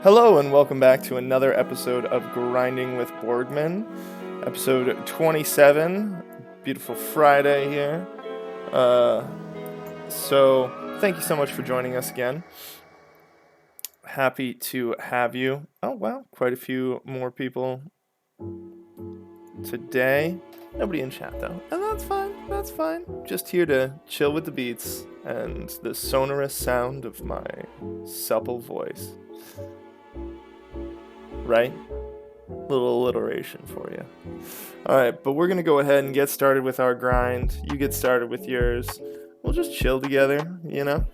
Hello and welcome back to another episode of Grinding with Borgman, episode 27. Beautiful Friday here. So thank you so much for joining us again. Happy to have you. Oh wow, quite a few more people today. Nobody in chat though, and that's fine. That's fine. Just here to chill with the beats and the sonorous sound of my supple voice. Right? Little alliteration for you. Alright, but we're going to go ahead and get started with our grind. You get started with yours. We'll just chill together, you know?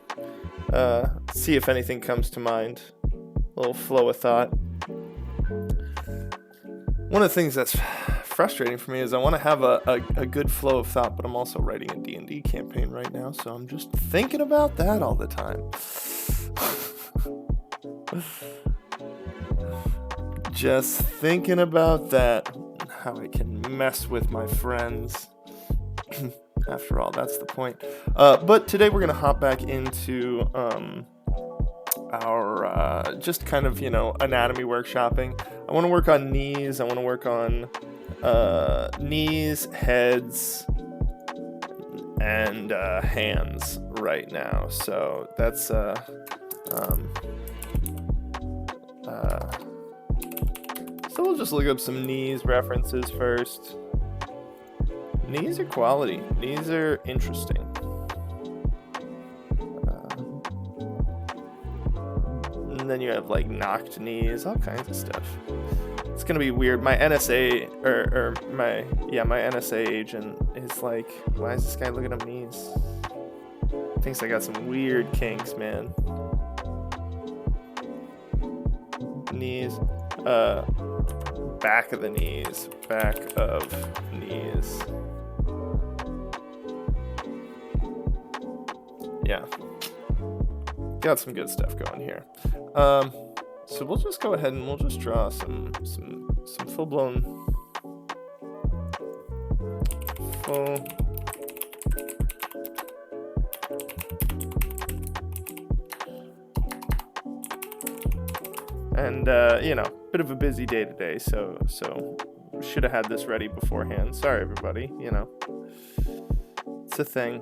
See if anything comes to mind. A little flow of thought. One of the things that's frustrating for me is I want to have a good flow of thought, but I'm also writing a D&D campaign right now, so I'm just thinking about that all the time. Just thinking about that, how I can mess with my friends. After all, that's the point. But today we're gonna hop back into our just kind of, anatomy workshopping. I want to work on knees. I want to work on knees, heads, and hands right now. So that's So we'll just look up some knees references first. Knees are quality. Knees are interesting. And then you have like knocked knees, all kinds of stuff. It's gonna be weird. My NSA my NSA agent is like, why is this guy looking up knees? Thinks I got some weird kinks, man. Knees. Back of the knees. Back of knees. Yeah. Got some good stuff going here. So we'll just go ahead and we'll just draw some full-blown full and bit of a busy day today, so should have had this ready beforehand. Sorry everybody, it's a thing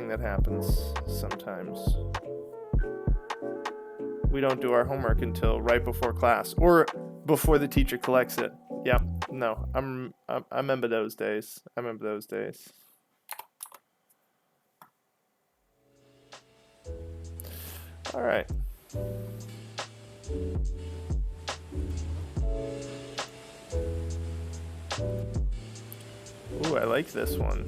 that happens sometimes. We don't do our homework until right before class or before the teacher collects it. Yeah, no, I remember those days. All right. Ooh, I like this one.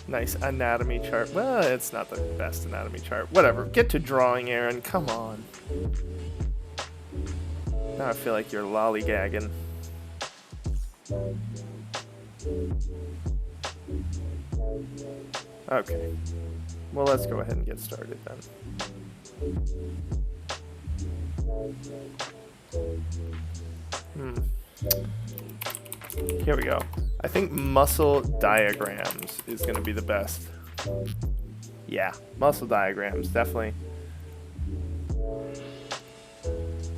Nice anatomy chart. Well, it's not the best anatomy chart. Whatever. Get to drawing, Aaron. Come on. Now I feel like you're lollygagging. Okay. Well, let's go ahead and get started then. Here we go. I think muscle diagrams is going to be the best. Yeah, muscle diagrams, definitely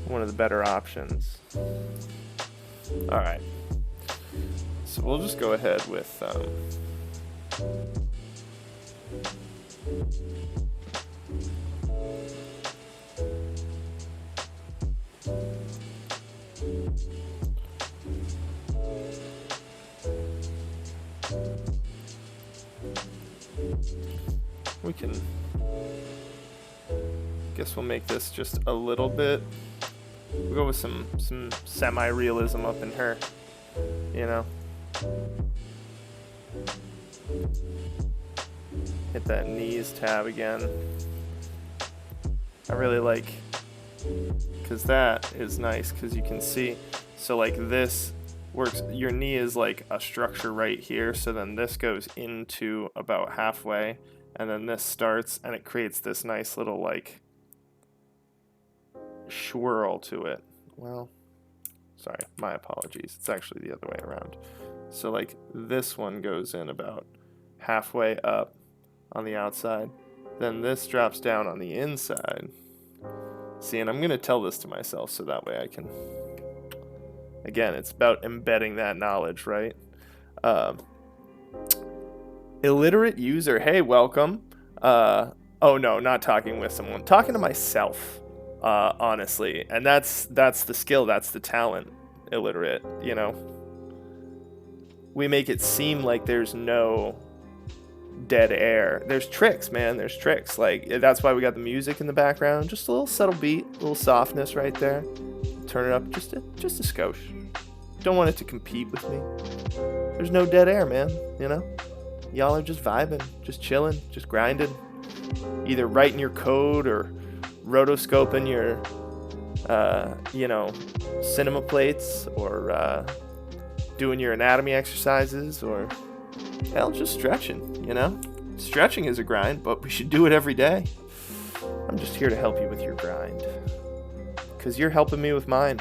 one of the better options. All right. So we'll just go ahead with we can, guess we'll make this just a little bit. We'll go with some semi-realism up in her, Hit that knees tab again. I really like, because that is nice, because you can see, so like this works, your knee is like a structure right here, so then this goes into about halfway, and then this starts, and it creates this nice little like swirl to it. Well, sorry, my apologies. It's actually the other way around. So like this one goes in about halfway up, on the outside. Then this drops down on the inside. See, and I'm going to tell this to myself so that way I can... Again, it's about embedding that knowledge, right? Illiterate user, hey, welcome. Oh no, not talking with someone. Talking to myself, honestly. And that's the skill, that's the talent, illiterate, you know? We make it seem like there's no dead air. There's tricks, man, there's tricks. Like, that's why we got the music in the background. Just a little subtle beat, a little softness right there. Turn it up just a skosh. Don't want it to compete with me. There's no dead air, man, you know? Y'all are just vibing, just chilling, just grinding. Either writing your code or rotoscoping your, you know, cinema plates, or doing your anatomy exercises, or hell, just stretching, you know? Stretching is a grind, but we should do it every day. I'm just here to help you with your grind. Because you're helping me with mine,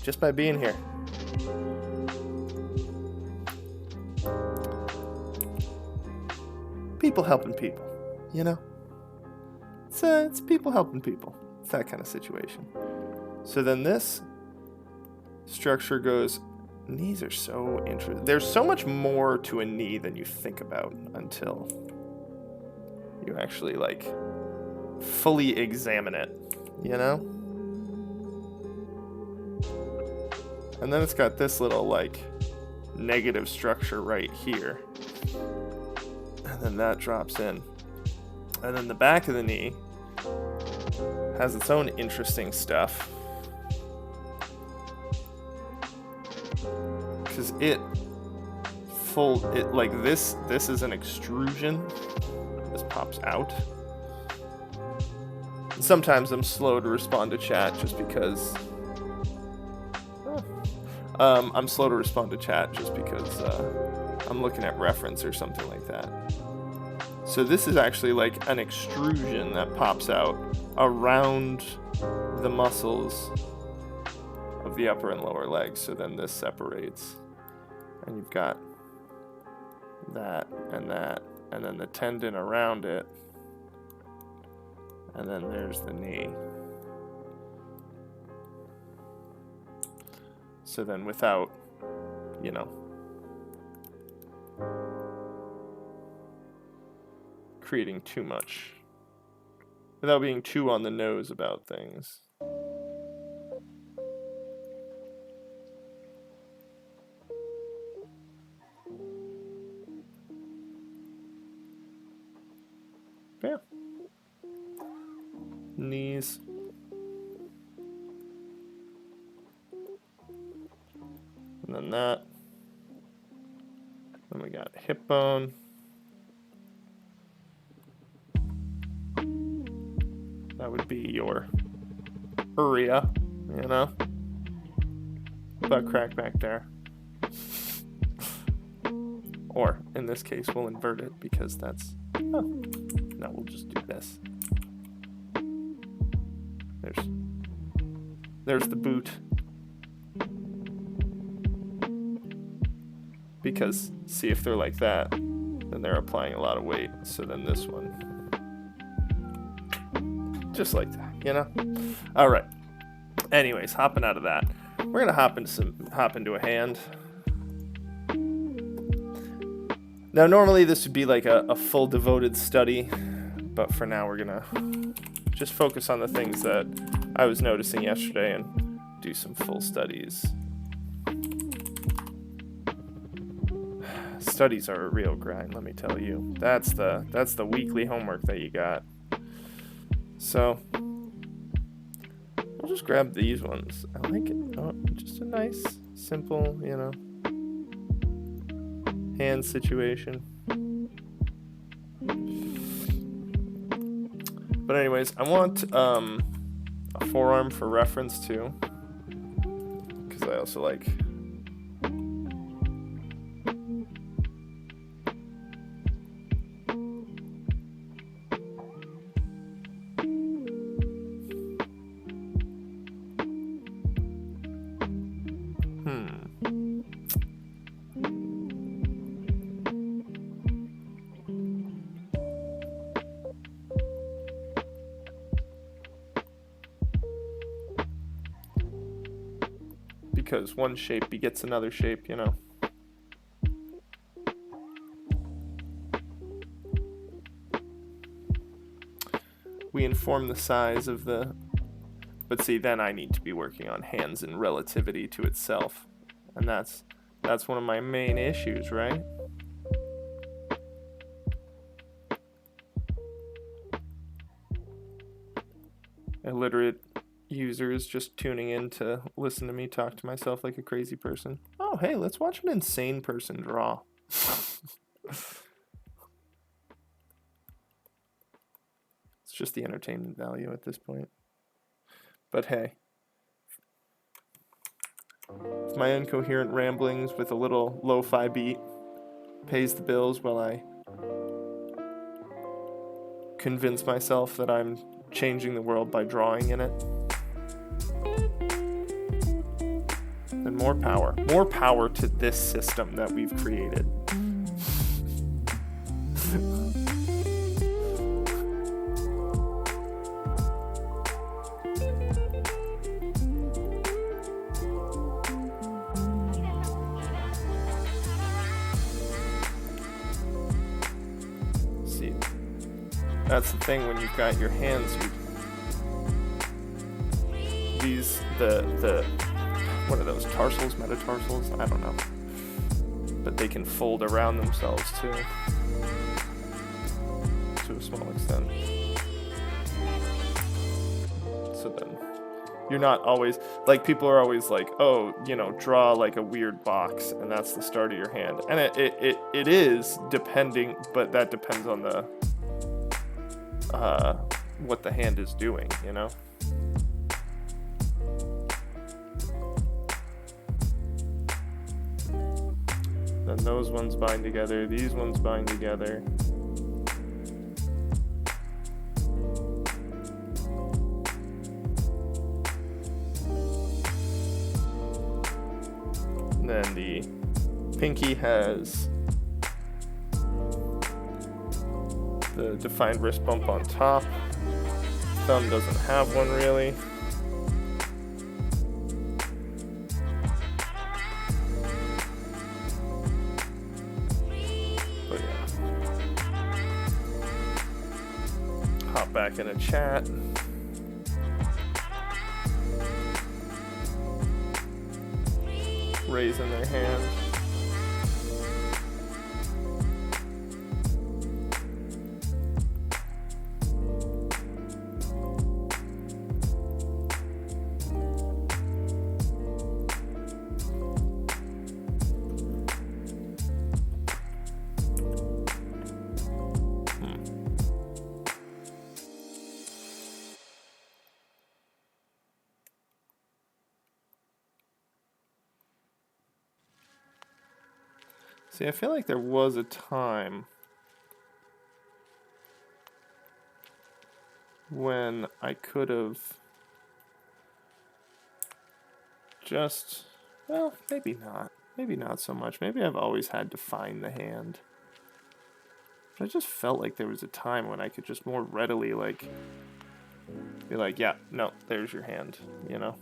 just by being here. People helping people, you know? It's people helping people. It's that kind of situation. So then this structure goes, knees are so interesting. There's so much more to a knee than you think about until you actually, like, fully examine it, you know? And then it's got this little, like, negative structure right here. And then that drops in. And then the back of the knee has its own interesting stuff. Because it like this is an extrusion. This pops out. And sometimes I'm slow to respond to chat just because I'm slow to respond to chat just because I'm looking at reference or something like that. So this is actually like an extrusion that pops out around the muscles of the upper and lower legs. So then this separates, and you've got that, and then the tendon around it, and then there's the knee. So then without, you know, creating too much, without being too on the nose about things. Yeah. Knees. And then that. Then we got hip bone. That would be your area, you know? Butt crack back there. Or, in this case, we'll invert it because that's... Oh, no, we'll just do this. There's the boot. Because, see, if they're like that, then they're applying a lot of weight. So then this one... Just like that, you know? All right. Anyways, hopping out of that, we're gonna hop into a hand. Now, normally this would be like a full devoted study, but for now we're gonna just focus on the things that I was noticing yesterday and do some full studies. Studies are a real grind, let me tell you. That's the weekly homework that you got. So, I'll just grab these ones. I like it. Oh, just a nice, simple, you know, hand situation. But anyways, I want a forearm for reference too, because I also like... because one shape begets another shape, you know. We inform the size of the... But see, then I need to be working on hands in relativity to itself. And that's one of my main issues, right? Illiterate users just tuning in to listen to me talk to myself like a crazy person. Oh, hey, let's watch an insane person draw. It's just the entertainment value at this point. But hey, if my incoherent ramblings with a little lo-fi beat pays the bills while I convince myself that I'm changing the world by drawing in it, then more power. More power to this system that we've created. See, that's the thing when you've got your hands, the what are those, tarsals, metatarsals? I don't know. But they can fold around themselves too, to a small extent. So then, you're not always, like, people are always like, oh, you know, draw like a weird box, and that's the start of your hand. And it is, depending, but that depends on the, what the hand is doing, you know? Then those ones bind together, these ones bind together. And then the pinky has the defined wrist bump on top. Thumb doesn't have one really. Hop back in a chat. Raising their hand. See, I feel like there was a time when I could have just, well, maybe not. Maybe not so much. Maybe I've always had to find the hand. But I just felt like there was a time when I could just more readily, like, be like, yeah, no, there's your hand, you know?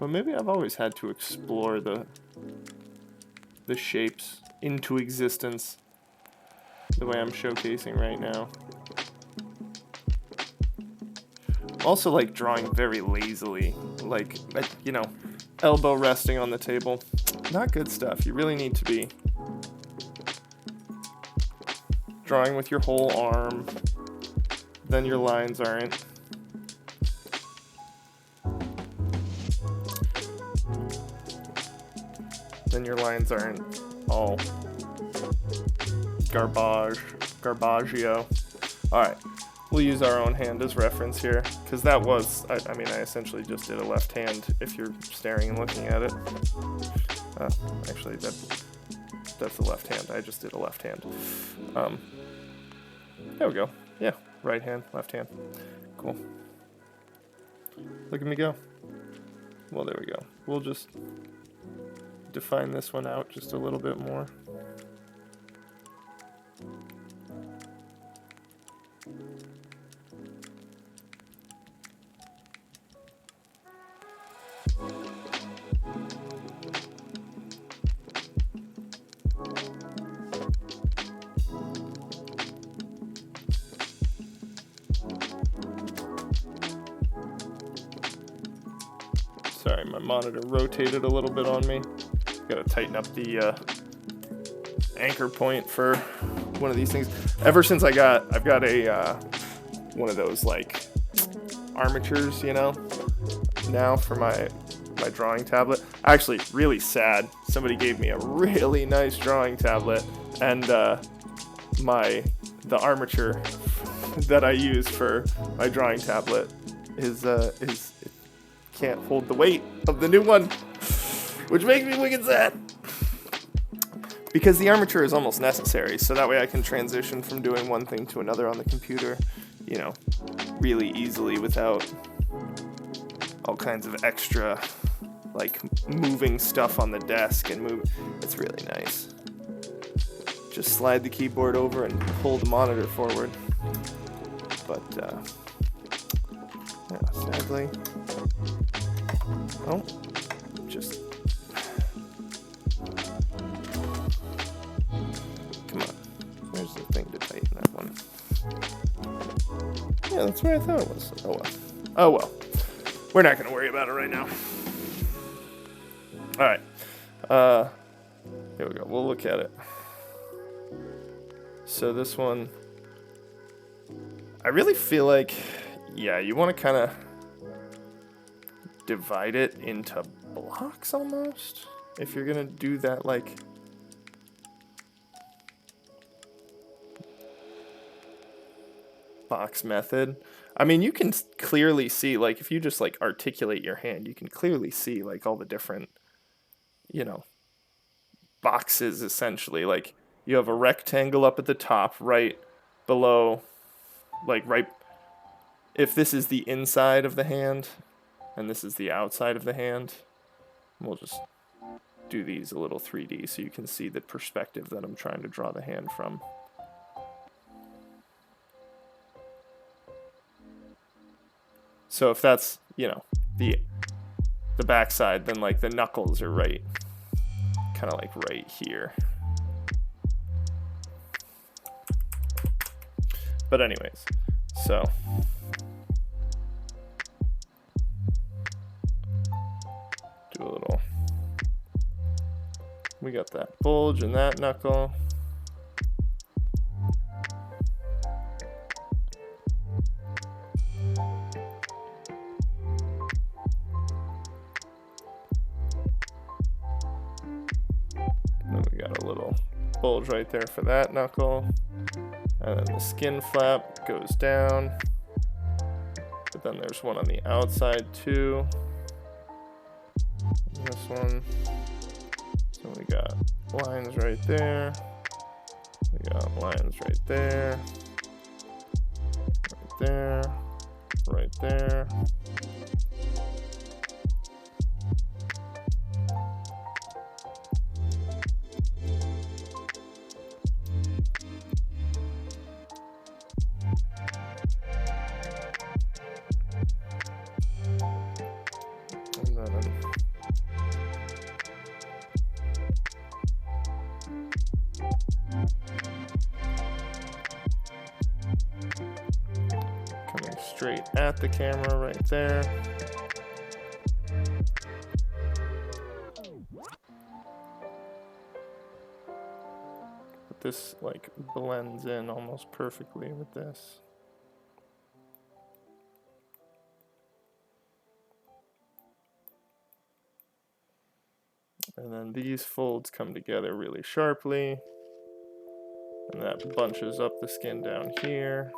But maybe I've always had to explore the shapes into existence the way I'm showcasing right now. Also, like, drawing very lazily, like, you know, elbow resting on the table. Not good stuff. You really need to be drawing with your whole arm. Then your lines aren't. Then your lines aren't all garbaggio. Alright, we'll use our own hand as reference here, because that was, I mean, I essentially just did a left hand if you're staring and looking at it. Actually, that's the left hand. I just did a left hand. There we go. Yeah, right hand, left hand. Cool. Look at me go. Well, there we go. We'll just define this one out just a little bit more. Sorry, my monitor rotated a little bit on me. Gotta tighten up the anchor point for one of these things. Ever since I've got a one of those like armatures, you know, now for my drawing tablet. Actually, really sad. Somebody gave me a really nice drawing tablet, and the armature that I use for my drawing tablet is it can't hold the weight of the new one, which makes me wicked sad. Because the armature is almost necessary, so that way I can transition from doing one thing to another on the computer, you know, really easily without all kinds of extra, like, moving stuff on the desk and move. It's really nice. Just slide the keyboard over and pull the monitor forward. But, yeah, sadly, oh, just, come on, there's the thing to tighten that one. Yeah, that's where I thought it was. Oh well. Oh well. We're not going to worry about it right now. Alright. Here we go. We'll look at it. So this one, I really feel like, yeah, you want to kind of divide it into blocks almost. If you're going to do that, like, box method. I mean, you can clearly see, like, if you just, like, articulate your hand, you can clearly see, like, all the different, you know, boxes, essentially. Like, you have a rectangle up at the top, right below, like, right, if this is the inside of the hand, and this is the outside of the hand, we'll just do these a little 3D so you can see the perspective that I'm trying to draw the hand from. So if that's, you know, the back side, then like the knuckles are right, kind of like right here. But anyways, so do a little, we got that bulge in that knuckle. Bulge right there for that knuckle, and then the skin flap goes down, but then there's one on the outside too. And this one, so we got lines right there, we got lines right there, right there, right there. Straight at the camera right there. But this like blends in almost perfectly with this. And then these folds come together really sharply. And that bunches up the skin down here.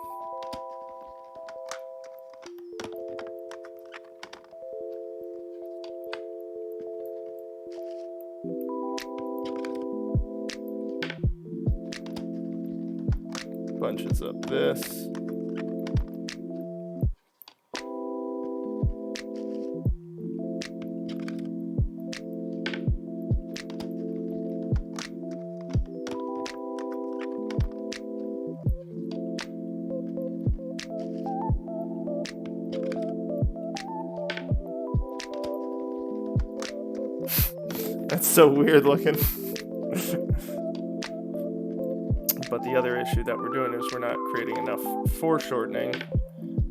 Bunches up this. That's so weird looking. But the other issue that we're doing is we're not creating enough foreshortening,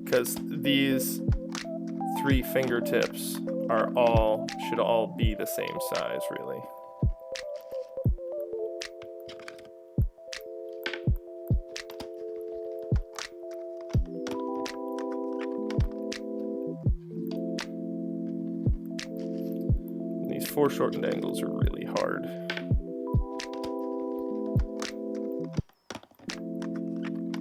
because these three fingertips should all be the same size, really. And these foreshortened angles are really hard.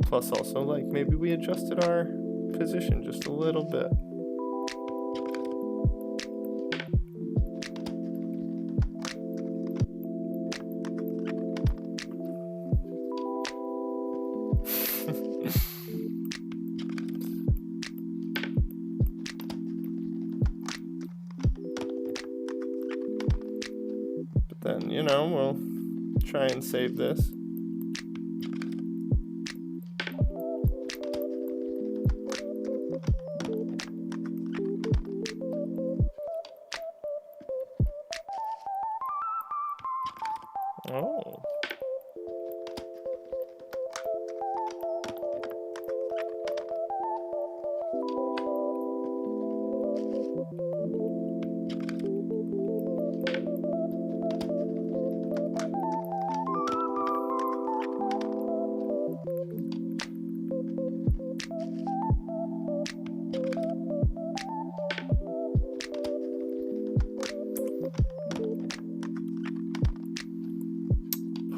Plus also, like, maybe we adjusted our position just a little bit. But then, you know, we'll try and save this. Oh.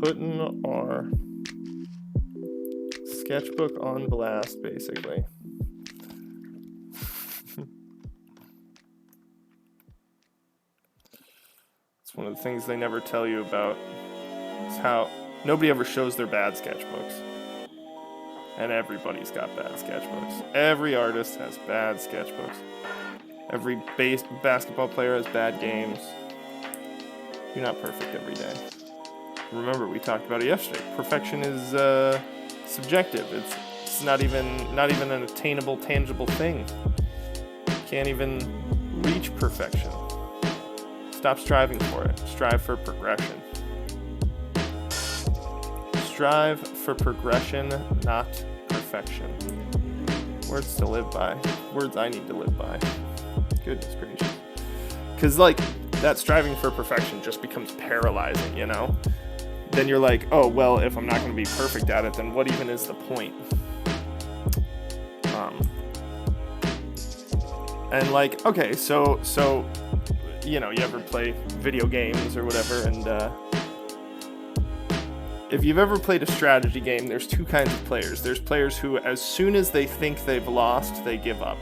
Putting our sketchbook on blast, basically. It's one of the things they never tell you about. Is how nobody ever shows their bad sketchbooks. And everybody's got bad sketchbooks. Every artist has bad sketchbooks. Every basketball player has bad games. You're not perfect every day. Remember, we talked about it yesterday. Perfection is subjective. It's not even an attainable, tangible thing. You can't even reach perfection. Stop striving for it. Strive for progression. Strive for progression, not perfection. Words to live by. Words I need to live by. Goodness gracious. Because, like, that striving for perfection just becomes paralyzing, you know? Then you're like, oh, well, if I'm not going to be perfect at it, then what even is the point? And like, okay, so you know, you ever play video games or whatever, and if you've ever played a strategy game, there's two kinds of players. There's players who, as soon as they think they've lost, they give up.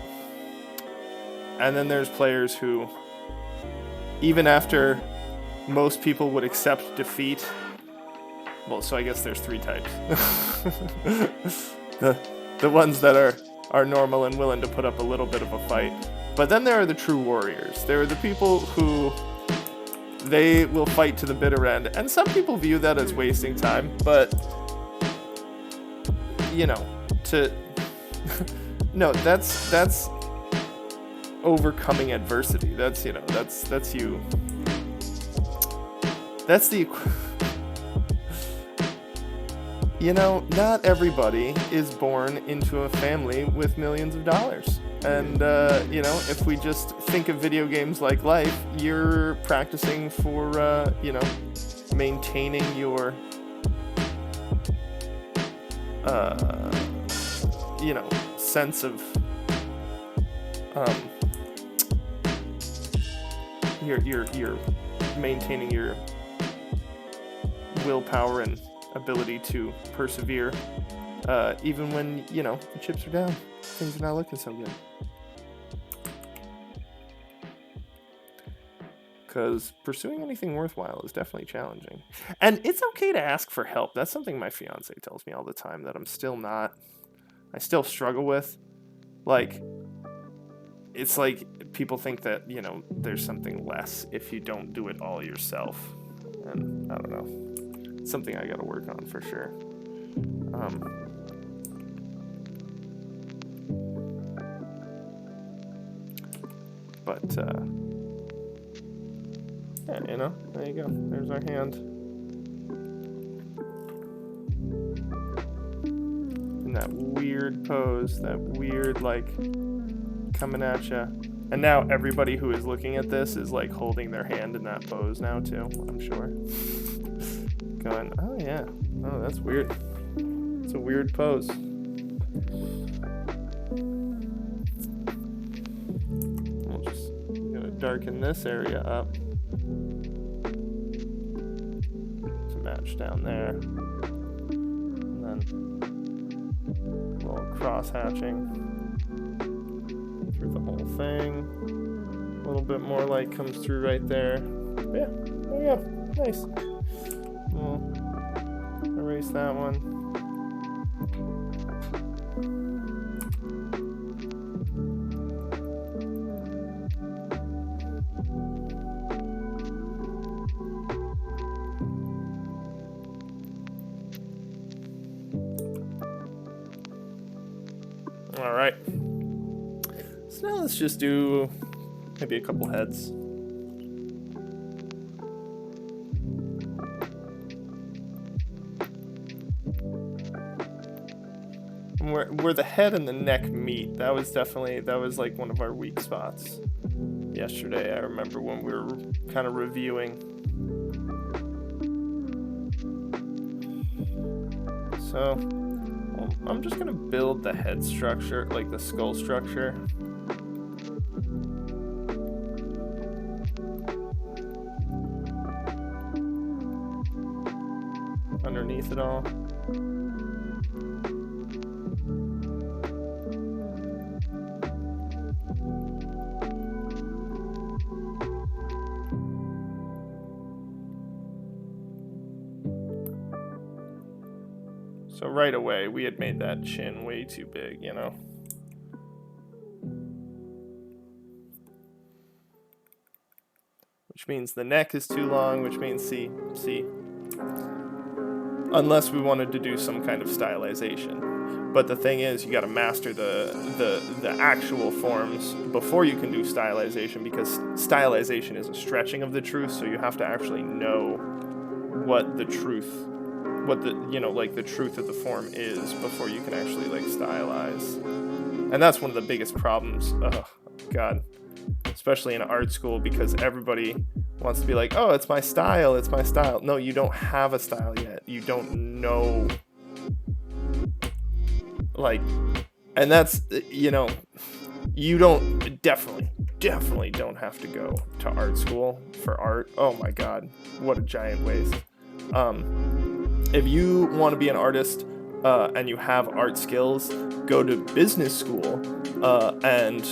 And then there's players who, even after most people would accept defeat, well, so I guess there's three types. the ones that are normal and willing to put up a little bit of a fight. But then there are the true warriors. There are the people who they will fight to the bitter end. And some people view that as wasting time, but you know, no, that's overcoming adversity. That's, you know, that's you. That's the, you know, not everybody is born into a family with millions of dollars. And, you know, if we just think of video games like life, you're practicing for, you know, maintaining your, you know, sense of, you're maintaining your willpower and ability to persevere, even when, you know, the chips are down, things are not looking so good. Because pursuing anything worthwhile is definitely challenging. And it's okay to ask for help. That's something my fiance tells me all the time that I still struggle with. Like, it's like people think that, you know, there's something less if you don't do it all yourself. And I don't know. It's something I gotta work on for sure. Yeah, you know, there you go. There's our hand. In that weird pose, that weird, like, coming at you. And now everybody who is looking at this is like holding their hand in that pose now too, I'm sure. Going, oh yeah, oh that's weird. It's a weird pose. We'll just gonna darken this area up to match down there. And then a little cross hatching through the whole thing. A little bit more light comes through right there. Yeah, there we go. Nice. We'll erase that one. All right. So now let's just do maybe a couple heads. Where the head and the neck meet, that was like one of our weak spots yesterday. I remember when we were kind of reviewing. So I'm just gonna build the head structure, like the skull structure. Underneath it all. So right away, we had made that chin way too big, you know? Which means the neck is too long, which means see. Unless we wanted to do some kind of stylization. But the thing is, you gotta master the actual forms before you can do stylization, because stylization is a stretching of the truth, so you have to actually know what the truth the truth of the form is before you can actually like stylize. And that's one of the biggest problems, oh god, especially in art school, because everybody wants to be like, oh, it's my style. No, you don't have a style yet. You don't know, like, and that's, you don't definitely don't have to go to art school for art. Oh my god, what a giant waste. If you want to be an artist and you have art skills, go to business school and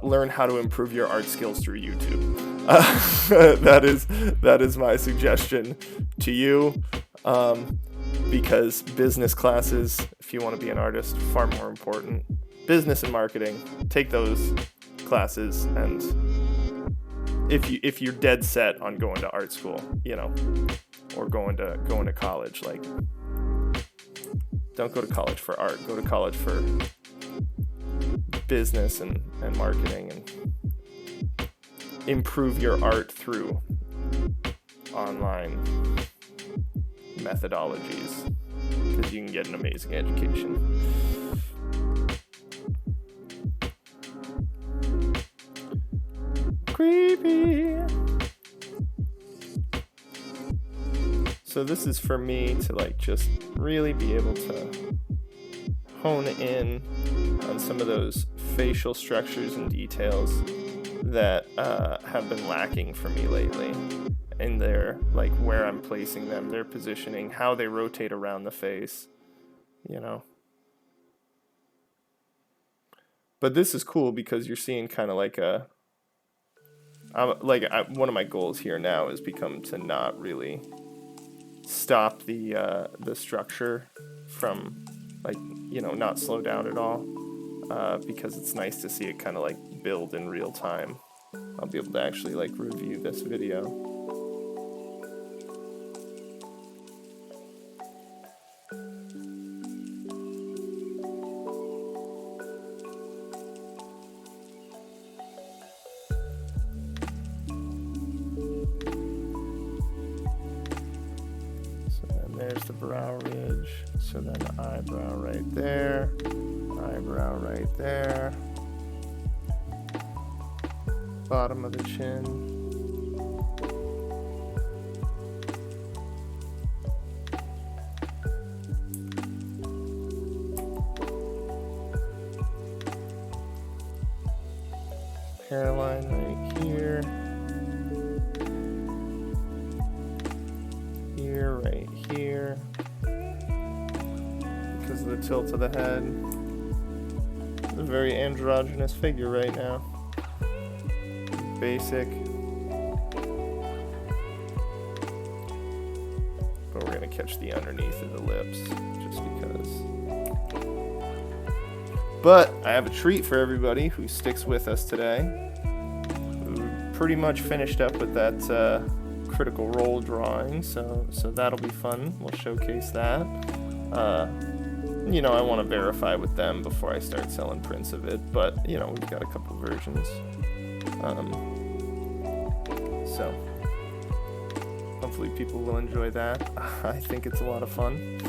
learn how to improve your art skills through YouTube. That is my suggestion to you, because business classes, if you want to be an artist, far more important. Business and marketing, take those classes, and if you're dead set on going to art school, or going to college, like, don't go to college for art, go to college for business and marketing, and improve your art through online methodologies, because you can get an amazing education. Creepy. So this is for me to like just really be able to hone in on some of those facial structures and details that have been lacking for me lately, in their, like, where I'm placing them, their positioning, how they rotate around the face, But this is cool because you're seeing kind of like one of my goals here now is to not really stop the structure from, like, not slow down at all, because it's nice to see it kind of like build in real time. I'll be able to actually like review this video. There's the brow ridge, so then eyebrow right there, eyebrow right there, bottom of the chin. Hairline right here. Here, right here. Because of the tilt of the head. It's a very androgynous figure right now. Basic. But we're going to catch the underneath of the lips, just because. But I have a treat for everybody who sticks with us today. We pretty much finished up with that critical role drawing, so that'll be fun. We'll showcase that. You know, I want to verify with them before I start selling prints of it, but you know, we've got a couple versions. So hopefully people will enjoy that. I think it's a lot of fun.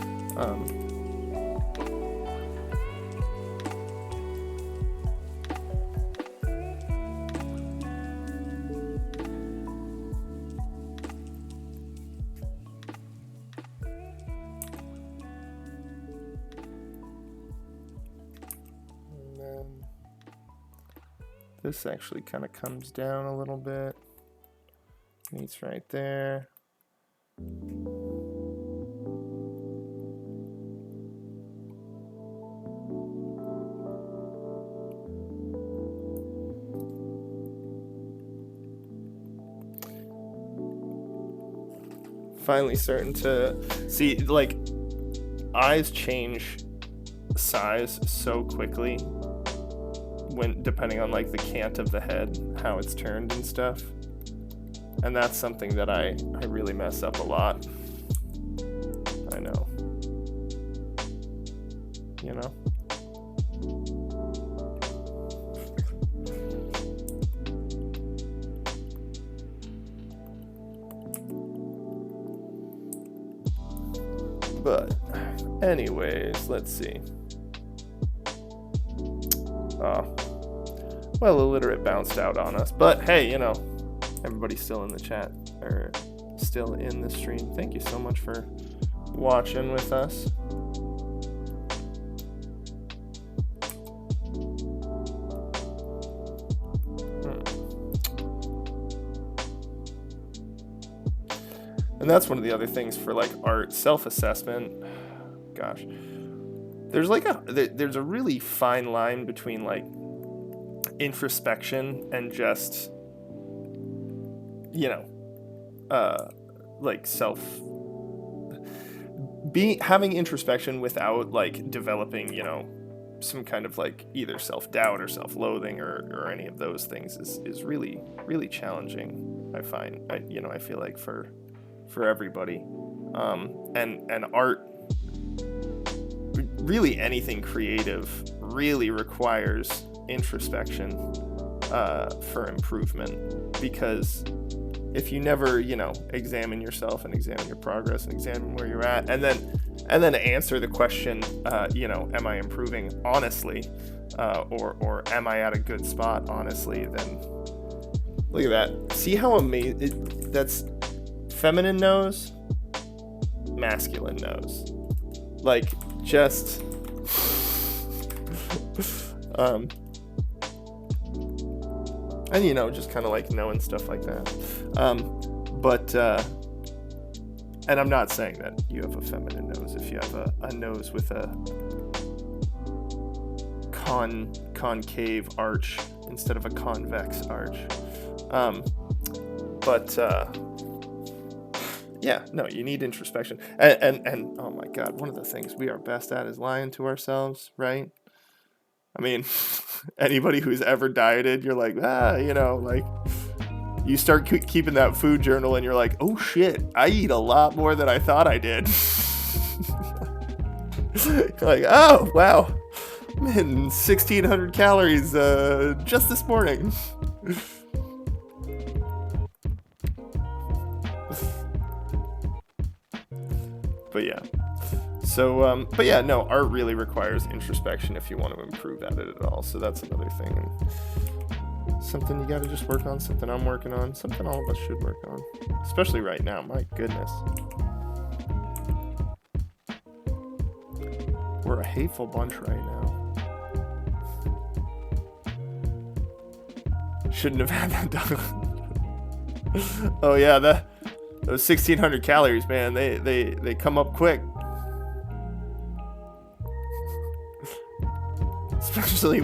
This actually kind of comes down a little bit. Meets right there. Finally starting to see, like, eyes change size so quickly when depending on like the cant of the head, how it's turned and stuff. And that's something that I really mess up a lot. I know. You know? But anyways, let's see. Well, illiterate bounced out on us, but hey, you know, everybody's still in the chat, or still in the stream. Thank you so much for watching with us. And that's one of the other things for like art self-assessment. Gosh, there's like there's a really fine line between like introspection and just, you know, like having introspection without like developing, you know, some kind of like either self-doubt or self-loathing or any of those things is really, really challenging. I find, I feel like for everybody, and art, really anything creative really requires introspection for improvement, because if you never, you know, examine yourself and examine your progress and examine where you're at, and then answer the question, you know, am I improving honestly, or am I at a good spot honestly, then look at that. See how amazing that's feminine nose, masculine nose, like just and you know, just kind of like knowing stuff like that. But and I'm not saying that you have a feminine nose if you have a nose with a concave arch instead of a convex arch. Yeah, no, you need introspection. And oh my God, one of the things we are best at is lying to ourselves, right? I mean, anybody who's ever dieted, you're like, you know, like you start keeping that food journal and you're like, oh shit, I eat a lot more than I thought I did. Like, oh, wow, man, 1,600 calories just this morning. But yeah. So, but yeah, no, art really requires introspection if you want to improve at it at all. So that's another thing. Something you gotta just work on, something I'm working on, something all of us should work on. Especially right now, my goodness. We're a hateful bunch right now. Shouldn't have had that done. Oh yeah, those 1,600 calories, man, they come up quick. Especially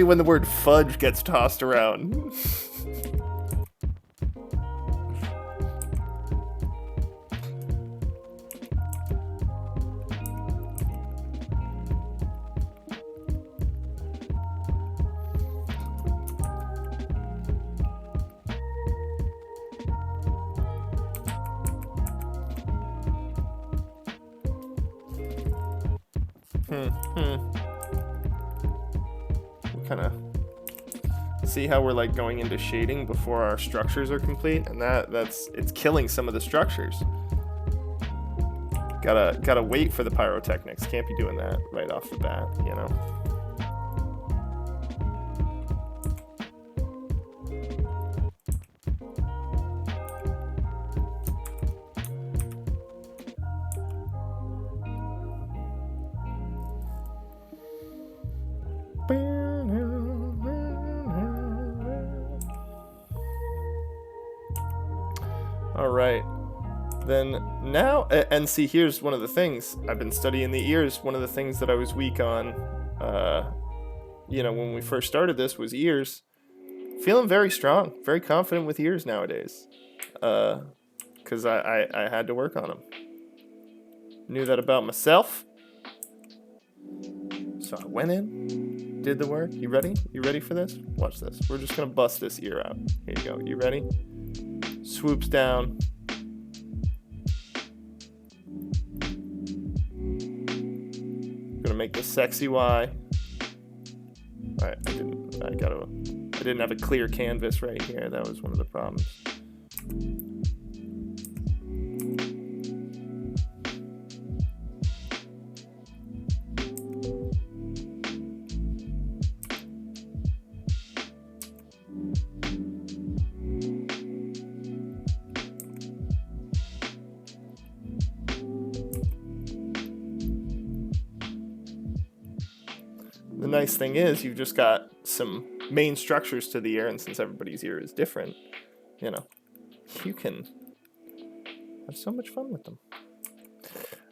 when the word fudge gets tossed around. Kind of see how we're like going into shading before our structures are complete, and it's killing some of the structures. Gotta wait for the pyrotechnics. Can't be doing that right off the bat, you know. All right, then now, and see, here's one of the things I've been studying the ears. One of the things that I was weak on, you know, when we first started this was ears. Feeling very strong, very confident with ears nowadays, because I had to work on them. Knew that about myself, so I went in, did the work. You ready? You ready for this? Watch this. We're just gonna bust this ear out. Here you go. You ready? Swoops down. Gonna make the sexy Y. Alright, I didn't have a clear canvas right here. That was one of the problems. The nice thing is you've just got some main structures to the ear, and since everybody's ear is different, you know, you can have so much fun with them.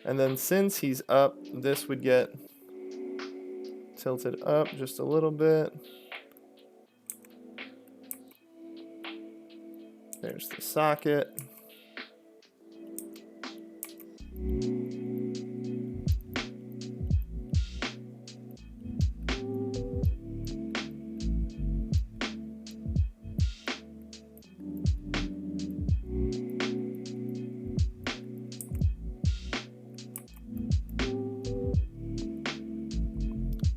And then since he's up, this would get tilted up just a little bit. There's the socket.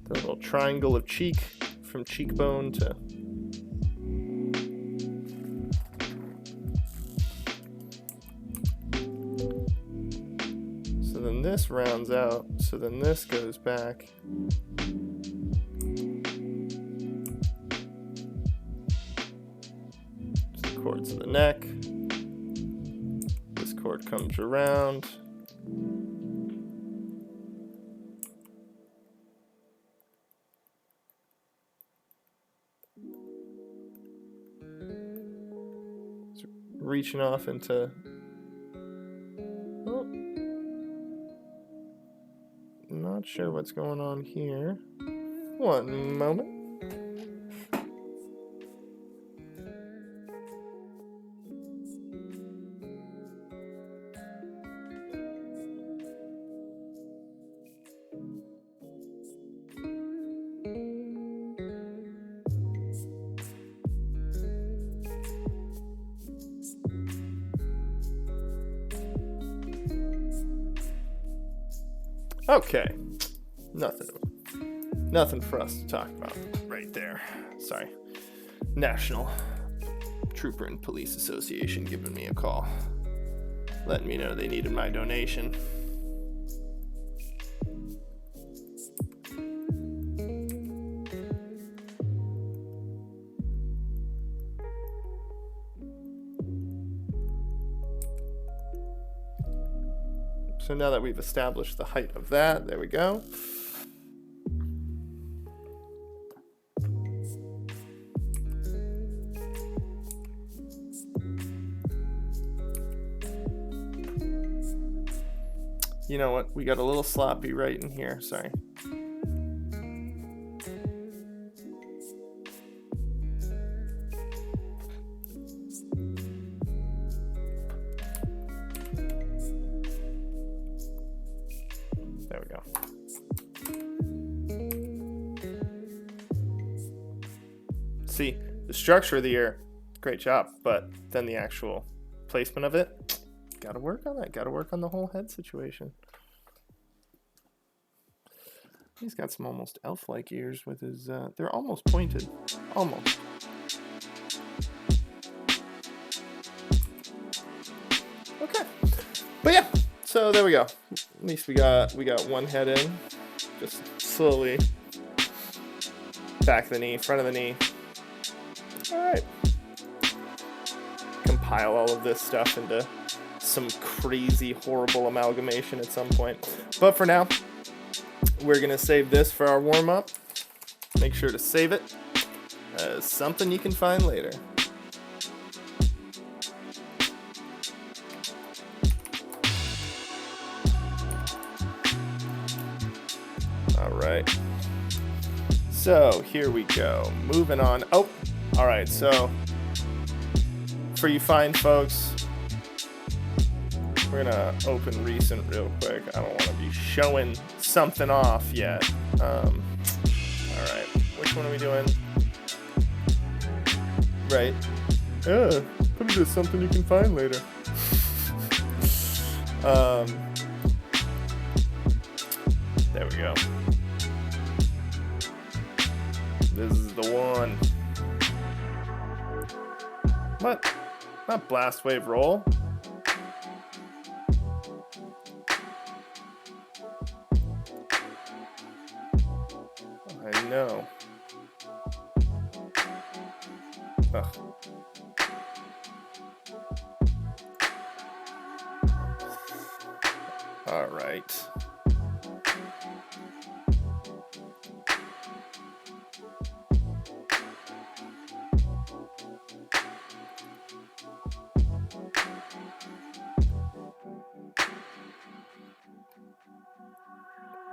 The little triangle of cheek from cheekbone to so then this rounds out, so then this goes back. Just the cords of the neck. This cord comes around. Reaching off into, oh, not sure what's going on here. One moment. Okay, nothing for us to talk about right there. Sorry. National Trooper and Police Association giving me a call, letting me know they needed my donation. So now that we've established the height of that, there we go. You know what? We got a little sloppy right in here. Sorry. There we go. See, the structure of the ear, great job, but then the actual placement of it, gotta work on that. Gotta work on the whole head situation. He's got some almost elf-like ears with his, they're almost pointed. Almost. Okay. But yeah, so there we go. At least we got one head in. Just slowly back of the knee, front of the knee. All right. Compile all of this stuff into some crazy, horrible amalgamation at some point. But for now, we're going to save this for our warm-up. Make sure to save it as something you can find later. All right. So here we go. Moving on. Oh, all right. So for you fine folks, we're gonna open recent real quick. I don't want to be showing something off yet. All right, which one are we doing? Right. Yeah, probably just something you can find later. There we go. This is the one. What? Not blast wave roll. I know. Ugh. All right.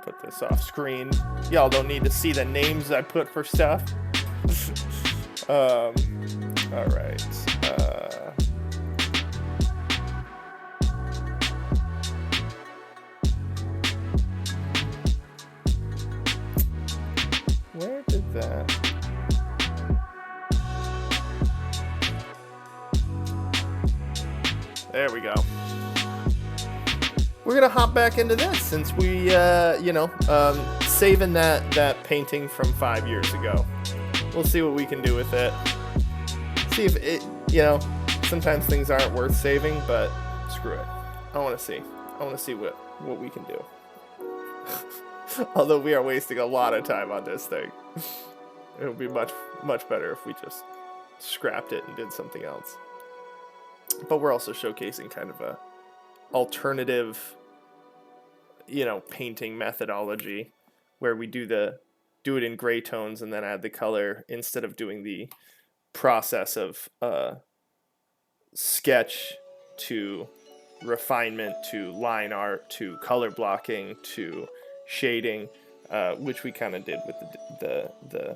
Put this off screen. Y'all don't need to see the names I put for stuff. All right. Where did that? There we go. We're gonna hop back into this since we, saving that painting from 5 years ago. We'll see what we can do with it. See if it, sometimes things aren't worth saving, but screw it. I want to see what we can do. Although we are wasting a lot of time on this thing. It would be much better if we just scrapped it and did something else. But we're also showcasing kind of a alternative, painting methodology where we do it in gray tones and then add the color instead of doing the process of sketch to refinement to line art to color blocking to shading, which we kind of did with the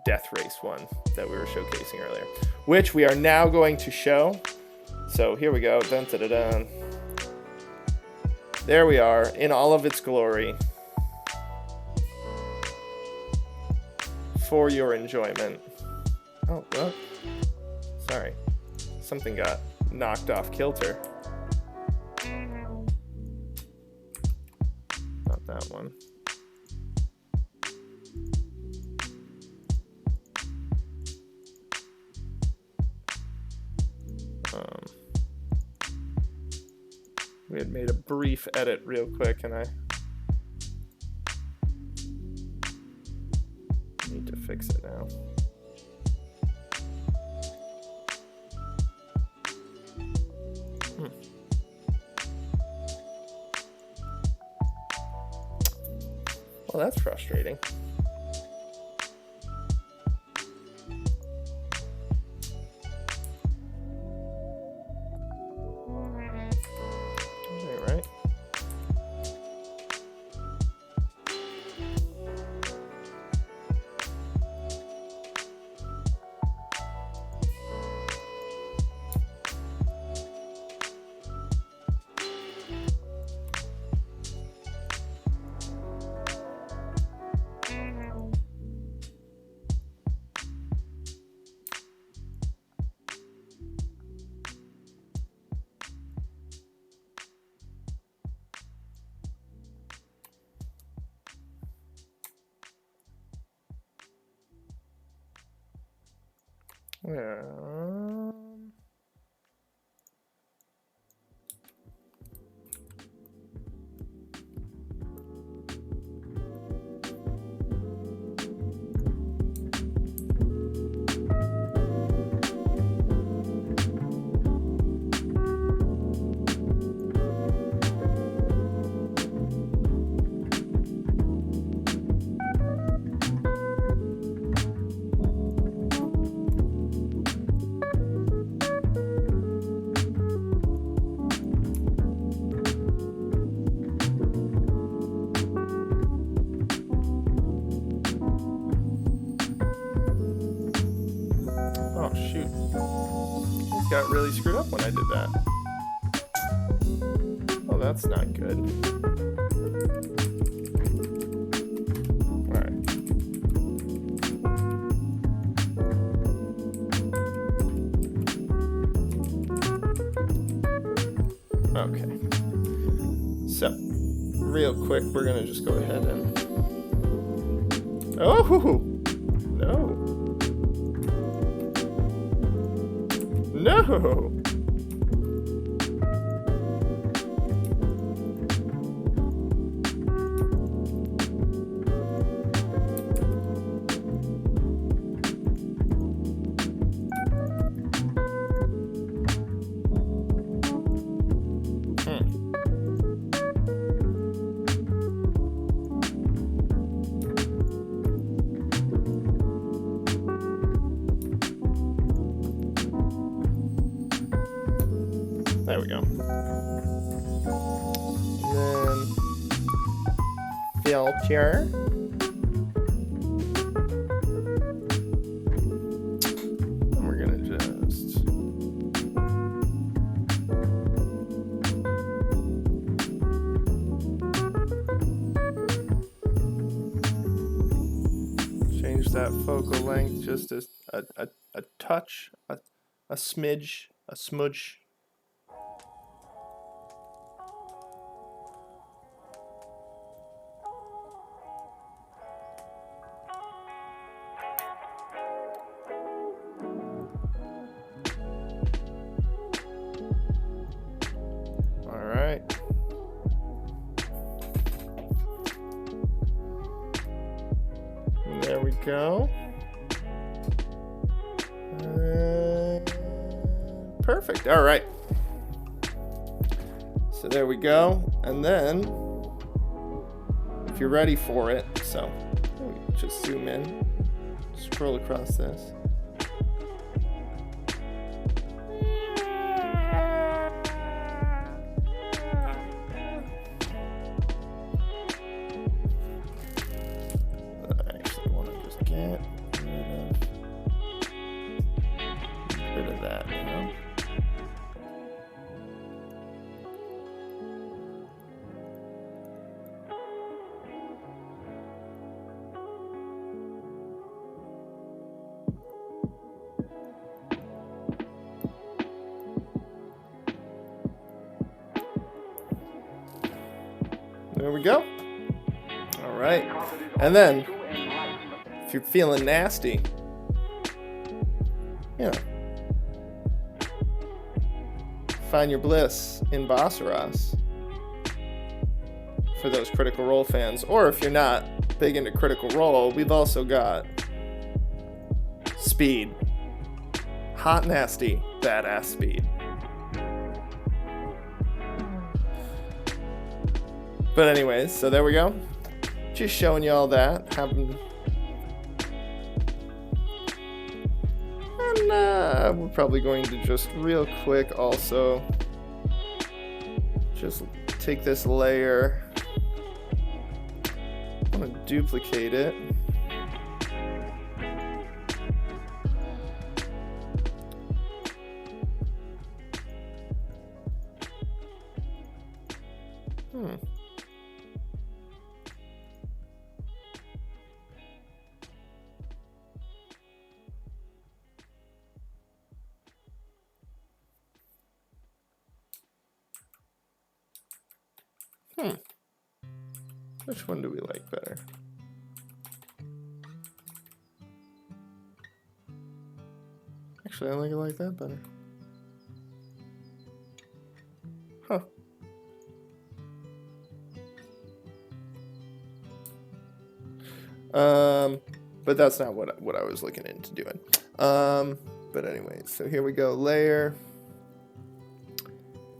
Death Race one that we were showcasing earlier, which we are now going to show. So here we go. Dun, dun, dun, dun. There we are in all of its glory for your enjoyment. Oh, well, sorry. Something got knocked off kilter. Not that one. We had made a brief edit real quick, and I need to fix it now. Well, that's frustrating. All right. Oh, shoot. This got really screwed up when I did that. Oh, that's not good. Alright. Okay. So, real quick, we're going to just go ahead and... Oh! No! No! There we go. And then filter. And we're gonna just change that focal length just a touch, a smidge, a smudge. There we go. Perfect. All right. So there we go. And then, if you're ready for it, so just zoom in, scroll across this. There we go. All right. And then, if you're feeling nasty, find your bliss in Bassaras for those Critical Role fans. Or if you're not big into Critical Role, we've also got Speed. Hot, nasty, badass Speed. But anyways, so there we go. just showing you all that. And we're probably going to just real quick also just take this layer. I'm going to duplicate it. Which one do we like better? Actually, I think I like that better. Huh. But that's not what I was looking into doing. But anyway, so here we go. Layer,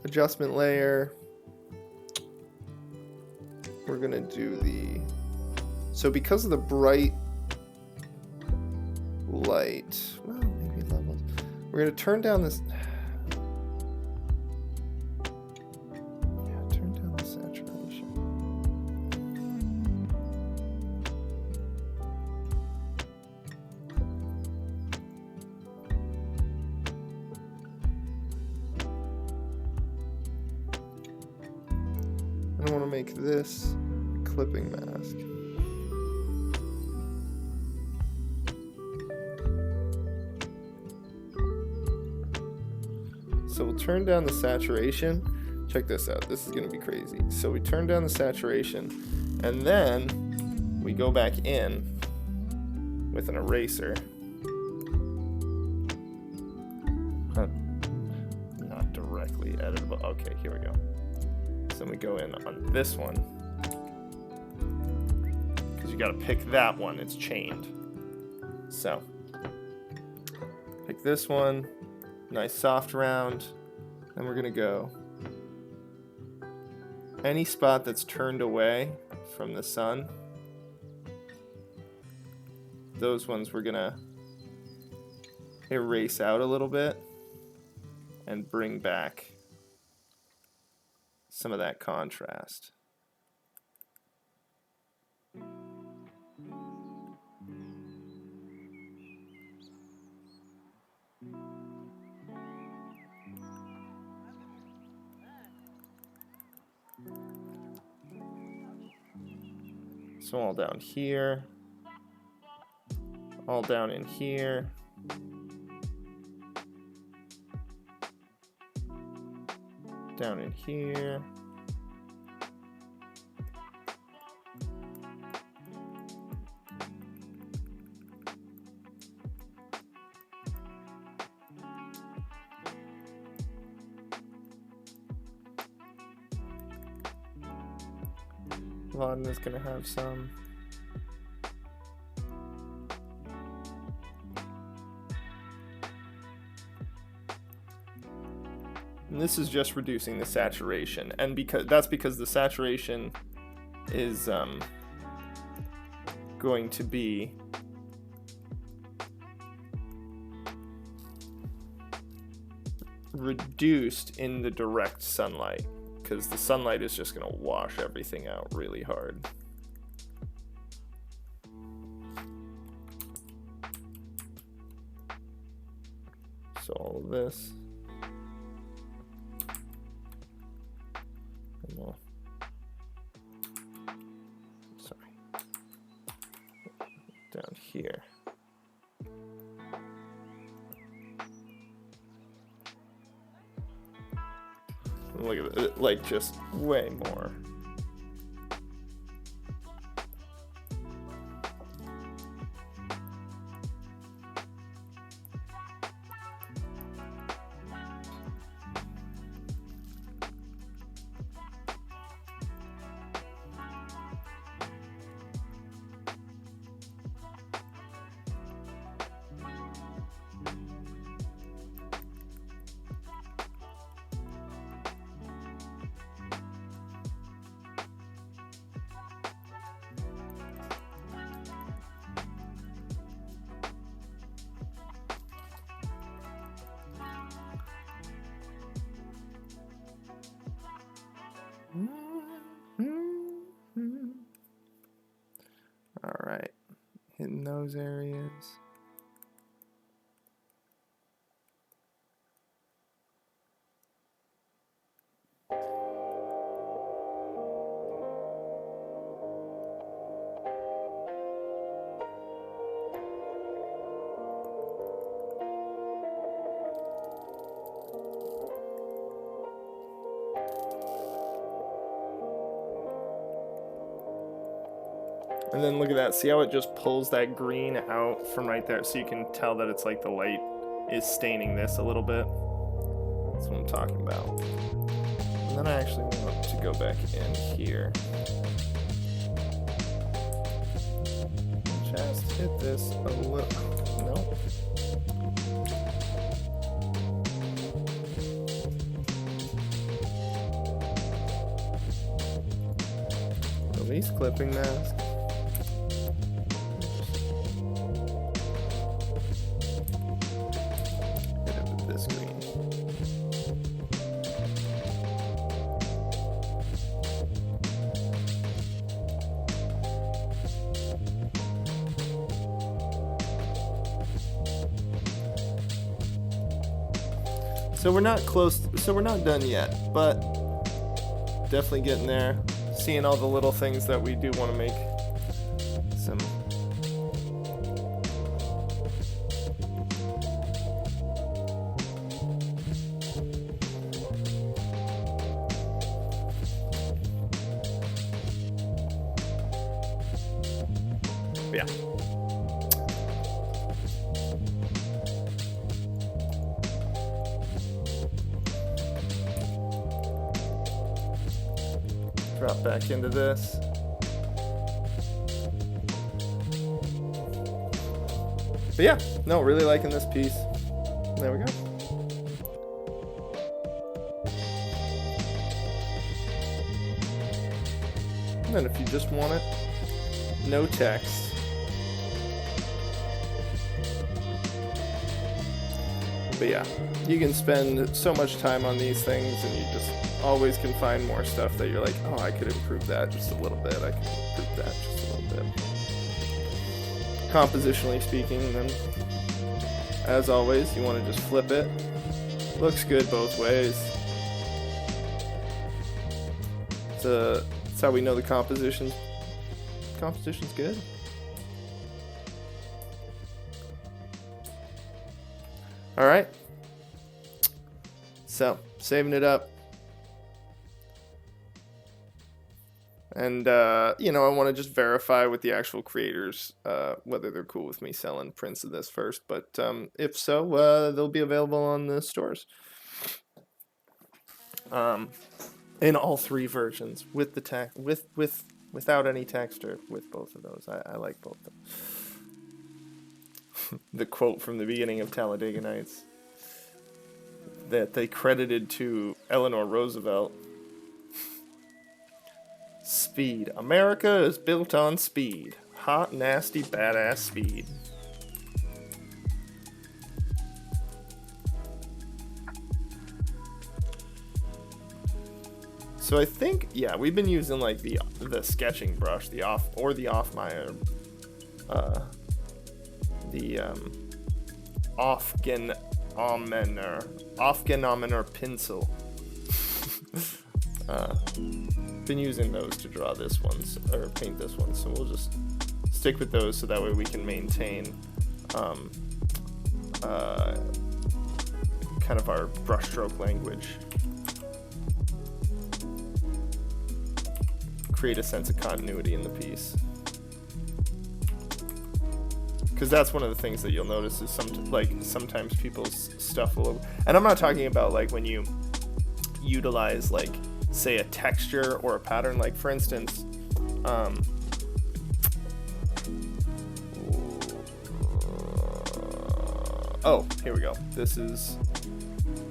adjustment layer. We're gonna do the, so because of the bright light, well, maybe levels, we're gonna turn down this, yeah, turn down the saturation. I want to make this a clipping mask. So we'll turn down the saturation. Check this out. This is going to be crazy. So we turn down the saturation, and then we go back in with an eraser. Not directly editable. Okay, here we go. So then we go in on this one, because you got to pick that one. It's chained. So pick this one, nice soft round. Then we're gonna go any spot that's turned away from the sun. Those ones we're gonna erase out a little bit and bring back some of that contrast. So all down here, all down in here. Down in here. Laden is going to have some. And this is just reducing the saturation, and because the saturation is going to be reduced in the direct sunlight, because the sunlight is just going to wash everything out really hard. So all of this. Sorry. Down here. Look at it, like just way more. hitting those areas. And then look at that. See how it just pulls that green out from right there? So you can tell that it's like the light is staining this a little bit. That's what I'm talking about. And then I actually want to go back in here. Just hit this a little. Nope. Release clipping mask. So we're not close, so we're not done yet, but definitely getting there. Seeing all the little things that we do want to make some. Yeah. Drop back into this. But yeah, no, really liking this piece. There we go. And then if you just want it, no text. But yeah, you can spend so much time on these things and you just always can find more stuff that you're like, oh, I could improve that just a little bit. I could improve that just a little bit. Compositionally speaking, then, as always, you want to just flip it. Looks good both ways. It's how we know the composition's good. All right. So, saving it up. And, you know, I want to just verify with the actual creators whether they're cool with me selling prints of this first. But if so, they'll be available on the stores. In all three versions, with the text, without any text, or with both of those. I like both of them. The quote from the beginning of Talladega Nights that they credited to Eleanor Roosevelt. Speed. America is built on speed. Hot, nasty, badass speed. So I think, yeah, we've been using like the sketching brush, the Offmeyer, Aufgenommener pencil. Been using those to draw this one, or paint this one, so we'll just stick with those so that way we can maintain kind of our brushstroke language. Create a sense of continuity in the piece. Because that's one of the things that you'll notice is sometimes people's stuff will, and I'm not talking about like when you utilize like say a texture or a pattern, like for instance oh, here we go. This is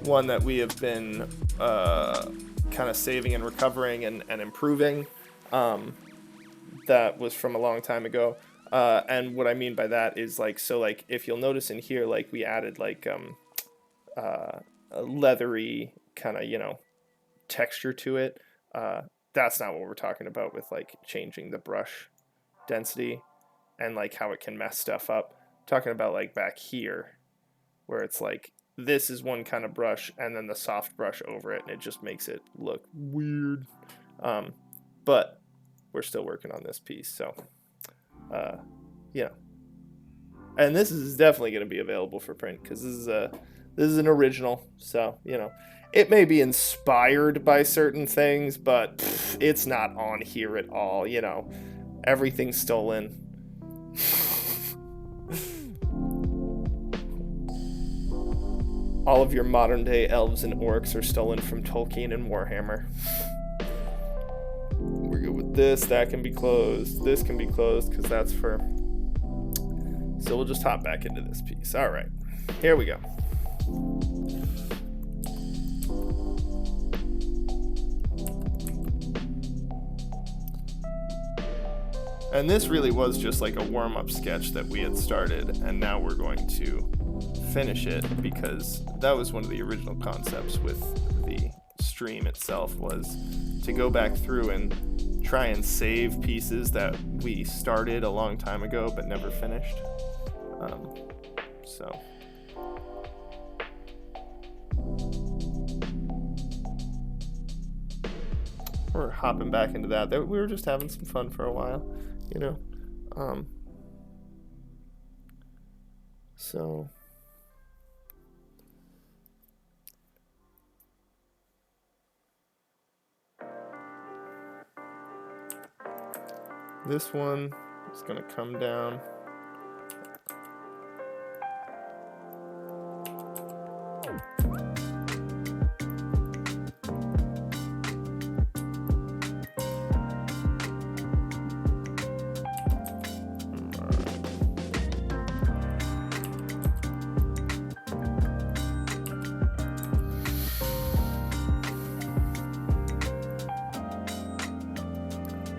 one that we have been kind of saving and recovering and improving. That was from a long time ago. And what I mean by that is like, so like if you'll notice in here, like we added like a leathery kind of, you know, texture to it. That's not what we're talking about with like changing the brush density. and like how it can mess stuff up. I'm talking about like back here, where it's like this is one kind of brush and then the soft brush over it, and it just makes it look weird. But we're still working on this piece, so you know. And this is definitely going to be available for print because this is an original. So it may be inspired by certain things, but it's not on here at all. Everything's stolen. All of your modern day elves and orcs are stolen from Tolkien and Warhammer. We're good with this. That can be closed. This can be closed because that's for... So we'll just hop back into this piece. All right, here we go. And this really was just like a warm-up sketch that we had started, and now we're going to finish it because that was one of the original concepts with the stream itself, was to go back through and try and save pieces that we started a long time ago but never finished. So we're hopping back into that. We were just having some fun for a while, so this one is going to come down.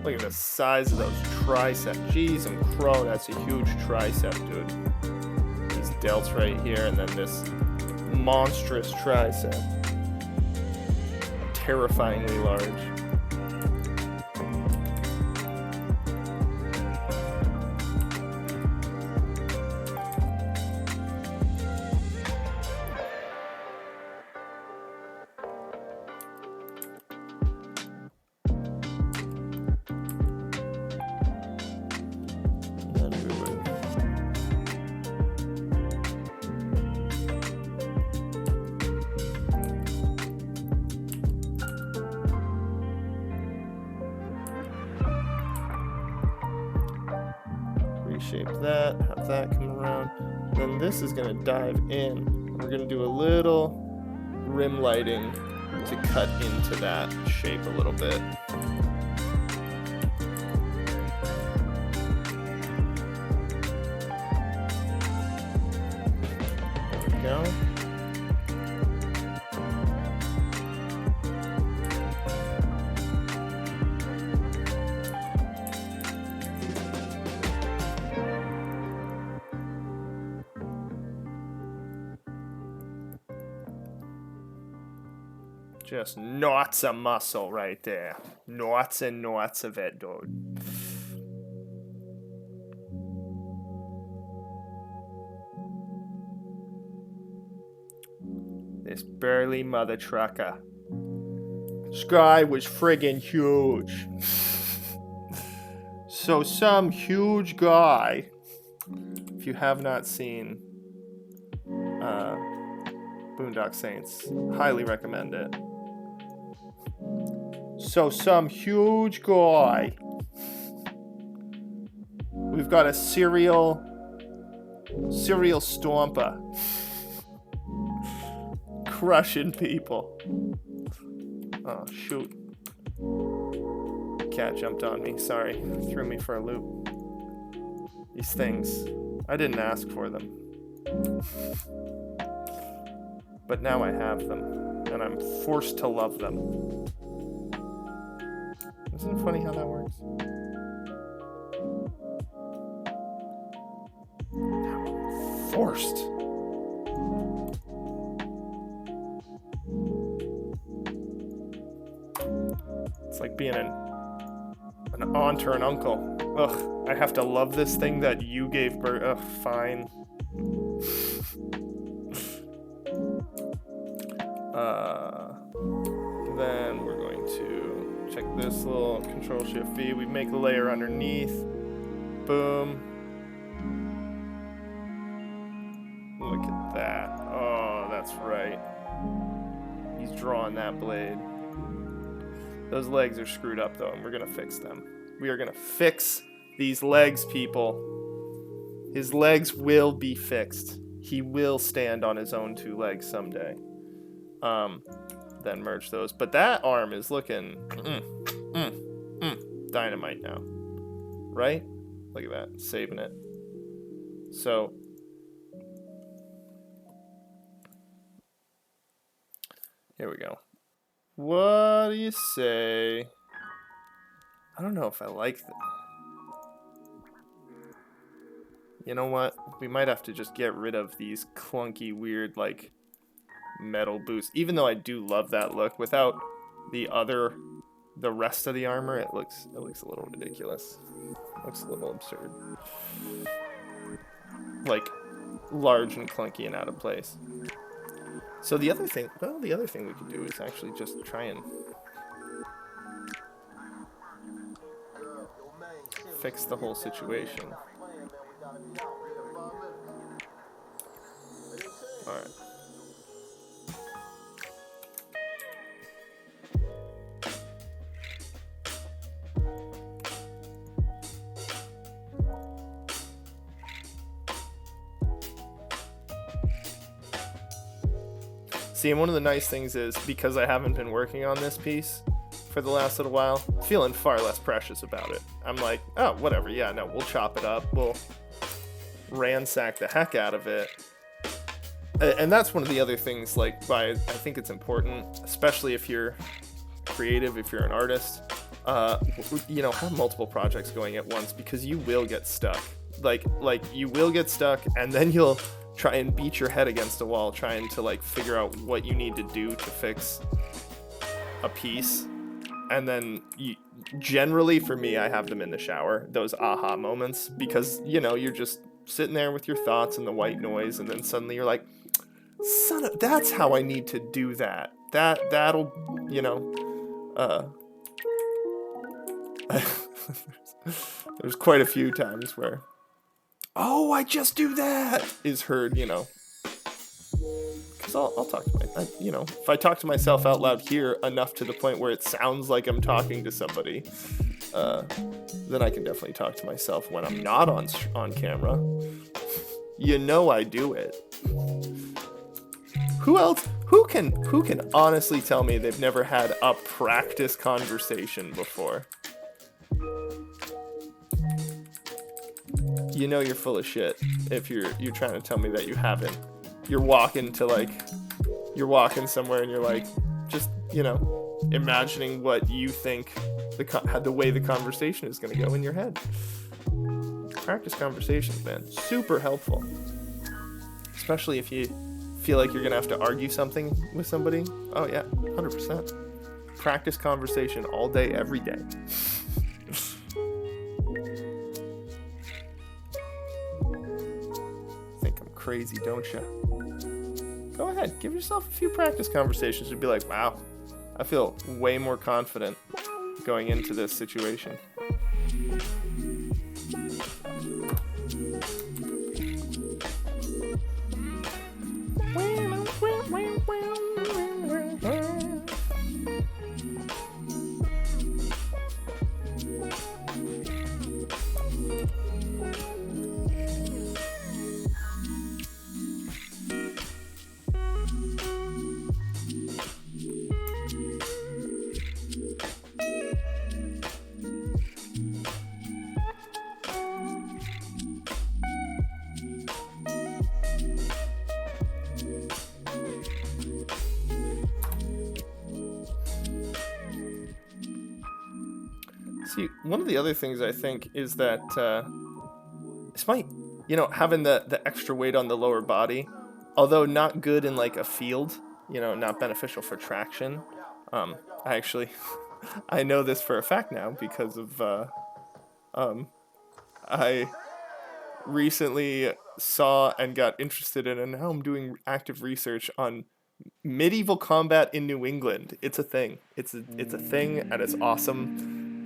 Look at the size of those triceps. Jeez and crow, that's a huge tricep, dude. These delts right here, and then this monstrous tricep. Terrifyingly large. Shape that, have that come around. Then this is going to dive in. We're going to do a little rim lighting to cut into that shape a little bit. There we go. Just knots of muscle right there. Knots and knots of it, dude. This burly mother trucker. This guy was friggin' huge. So some huge guy, if you have not seen Boondock Saints, highly recommend it. So some huge guy. We've got a serial stomper. Crushing people. Oh, shoot. Cat jumped on me. Sorry. Threw me for a loop. These things. I didn't ask for them. But now I have them. And I'm forced to love them. Isn't it funny how that works? Now I'm forced. It's like being an aunt or an uncle. Ugh, I have to love this thing that you gave birth. Ugh, fine. Then we're going to check this little Control Shift V. We make the layer underneath. Boom. Look at that. Oh, that's right. He's drawing that blade. Those legs are screwed up though, and we're gonna fix them. We are gonna fix these legs, people. His legs will be fixed. He will stand on his own 2 legs someday. Then merge those. But that arm is looking dynamite now. Right? Look at that. Saving it. So here we go. What do you say? I don't know if I like that. You know what? We might have to just get rid of these clunky, weird, like, metal boosts. Even though I do love that look, without the rest of the armor, it looks a little ridiculous. It looks a little absurd. Like, large and clunky and out of place. So the other thing we could do is actually just try and fix the whole situation. Alright. See, and one of the nice things is, because I haven't been working on this piece for the last little while, feeling far less precious about it. I'm like, oh, whatever, yeah, no, we'll chop it up, we'll ransack the heck out of it. And that's one of the other things, like, I think it's important, especially if you're creative, if you're an artist, you know, have multiple projects going at once, because you will get stuck. Like you will get stuck, and then you'll try and beat your head against a wall trying to, like, figure out what you need to do to fix a piece. And then generally for me, I have them in the shower, those aha moments, because, you know, you're just sitting there with your thoughts and the white noise, and then suddenly you're like, that's how I need to do that. That'll, you know, there's quite a few times where, oh, I just do that is heard, you know, because I'll talk to you know, if I talk to myself out loud here enough to the point where it sounds like I'm talking to somebody, then I can definitely talk to myself when I'm not on camera. You know I do it. Who else? Who can honestly tell me they've never had a practice conversation before? You know you're full of shit if you're trying to tell me that you haven't. You're walking somewhere and you're like, just, you know, imagining what you think the way the conversation is going to go in your head. Practice conversations, man. Super helpful. Especially if you feel like you're going to have to argue something with somebody. Oh yeah, 100%. Practice conversation all day, every day. Think I'm crazy, don't you? Go ahead, give yourself a few practice conversations and be like, wow, I feel way more confident going into this situation. See, one of the other things I think is that this might, you know, having the extra weight on the lower body, although not good in like a field, you know, not beneficial for traction. I actually, I know this for a fact now because of I recently saw and got interested in, and now I'm doing active research on medieval combat in New England. It's a thing. It's a thing, and it's awesome.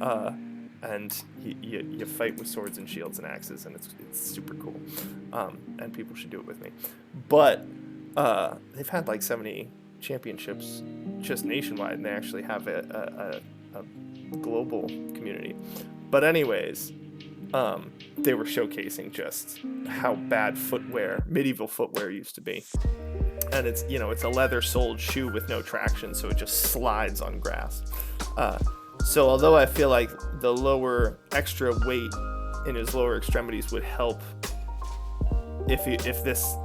And you fight with swords and shields and axes, and it's super cool. And people should do it with me. But they've had like so many championships just nationwide, and they actually have a global community. But anyways, they were showcasing just how bad medieval footwear used to be. And it's a leather-soled shoe with no traction, so it just slides on grass. So although I feel like the lower extra weight in his lower extremities would help if this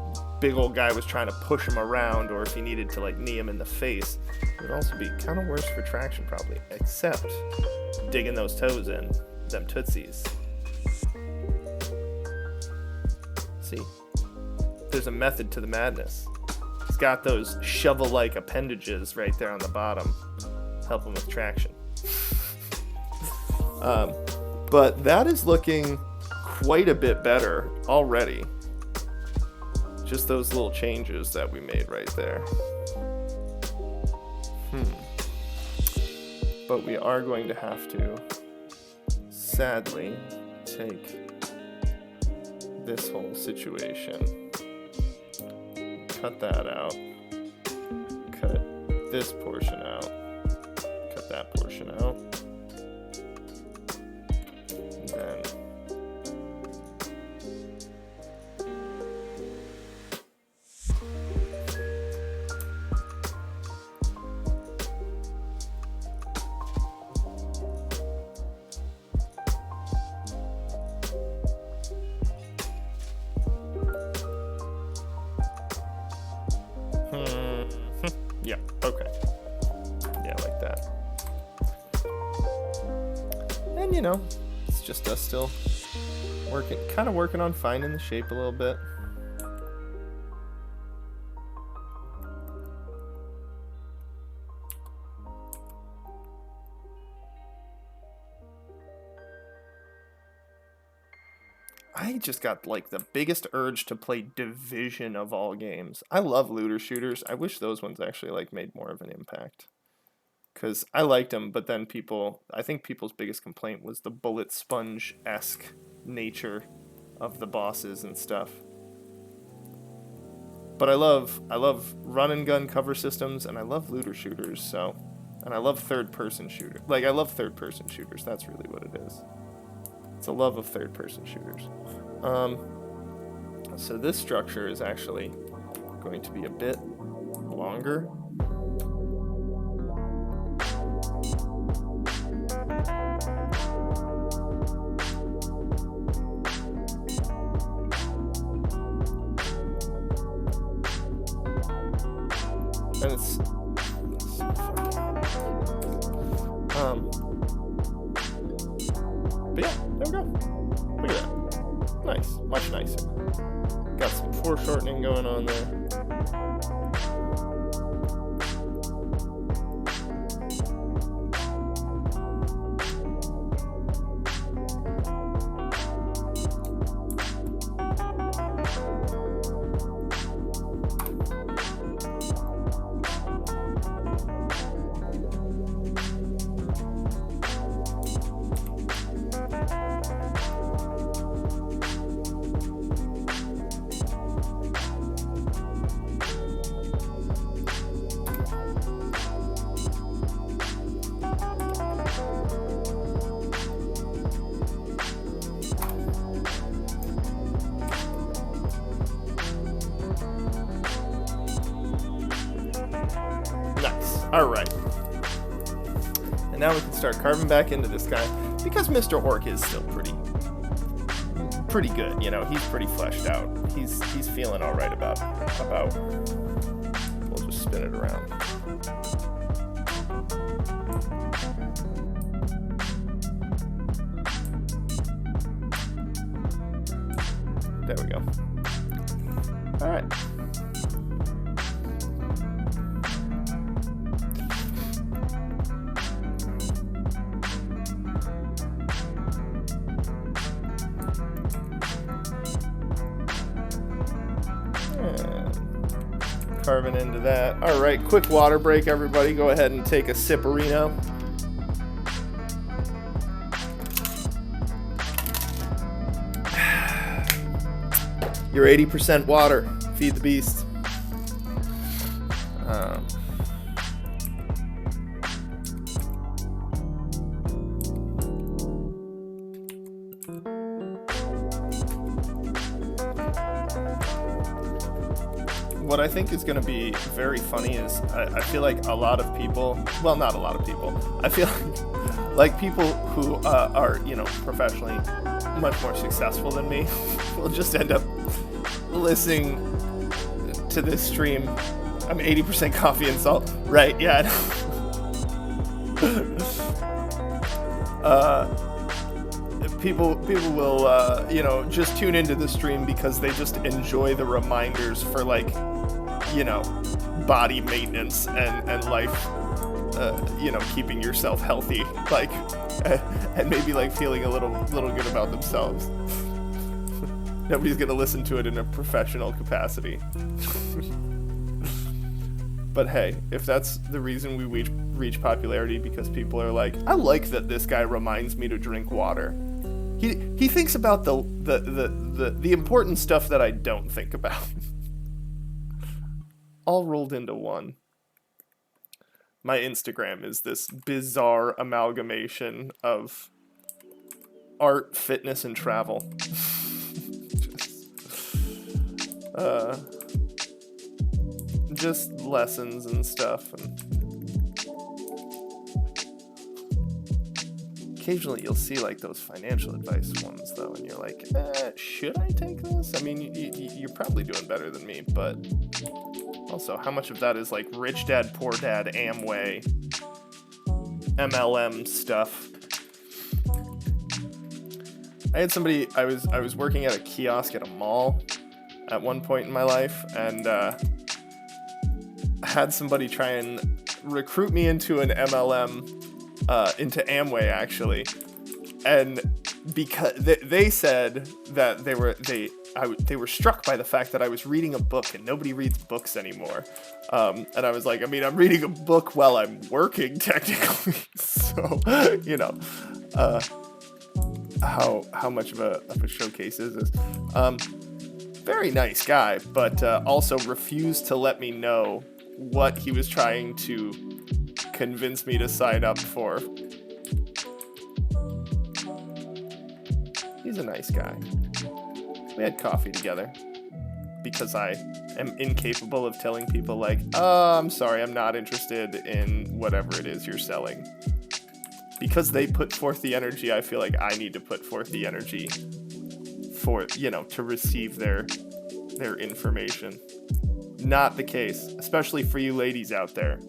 big old guy was trying to push him around, or if he needed to like knee him in the face, it would also be kind of worse for traction probably, except digging those toes in, them tootsies. See, there's a method to the madness. He's got those shovel-like appendages right there on the bottom, help him with traction. But that is looking quite a bit better already. Just those little changes that we made right there. But we are going to have to, sadly, take this whole situation, cut that out, cut this portion out, cut that portion out, and then yeah, okay. Yeah, like that. And it's just us still working on finding the shape a little bit. I just got like the biggest urge to play Division of all games. I love looter shooters. I wish those ones actually like made more of an impact. Because I liked them, but then I think people's biggest complaint was the bullet sponge-esque nature of the bosses and stuff. But I love run and gun cover systems, and I love looter shooters, and I love third-person shooters. Like, I love third-person shooters. That's really what it is. It's a love of third-person shooters. So this structure is actually going to be a bit longer. And it's but yeah, there we go. Look at that. Nice, much nicer. Got some foreshortening going on there. Alright. And now we can start carving back into this guy, because Mr. Orc is still pretty good, he's pretty fleshed out. He's feeling alright about we'll just spin it around. There we go. Alright. carving into that. All right, quick water break, everybody. Go ahead and take a sipperino. You're 80% water. Feed the beast. What I think is going to be very funny is I feel like a lot of people, well, not a lot of people, I feel like people who are, you know, professionally much more successful than me will just end up listening to this stream. I'm 80% coffee and salt. Right, yeah. People will, you know, just tune into the stream because they just enjoy the reminders for, like, you know, body maintenance and life, you know, keeping yourself healthy, like, and maybe, like, feeling a little good about themselves. Nobody's gonna listen to it in a professional capacity. But hey, if that's the reason we reach popularity, because people are like, I like that this guy reminds me to drink water. He thinks about the important stuff that I don't think about. All rolled into one. My Instagram is this bizarre amalgamation of art, fitness, and travel. Just lessons and stuff. And occasionally you'll see like those financial advice ones though, and you're like, should I take this? I mean, you're probably doing better than me, but also how much of that is like Rich Dad, Poor Dad, Amway, MLM stuff? I had somebody, I was working at a kiosk at a mall at one point in my life, and had somebody try and recruit me into an MLM, into Amway actually, and because they said that they were struck by the fact that I was reading a book, and nobody reads books anymore. And I was like, I mean, I'm reading a book while I'm working technically, so you know, how much of a showcase is this? Very nice guy, but also refused to let me know what he was trying to convince me to sign up for. He's a nice guy. We had coffee together because I am incapable of telling people like, oh, I'm sorry, I'm not interested in whatever it is you're selling. Because they put forth the energy, I feel like I need to put forth the energy for, you know, to receive their information. Not the case, especially for you ladies out there.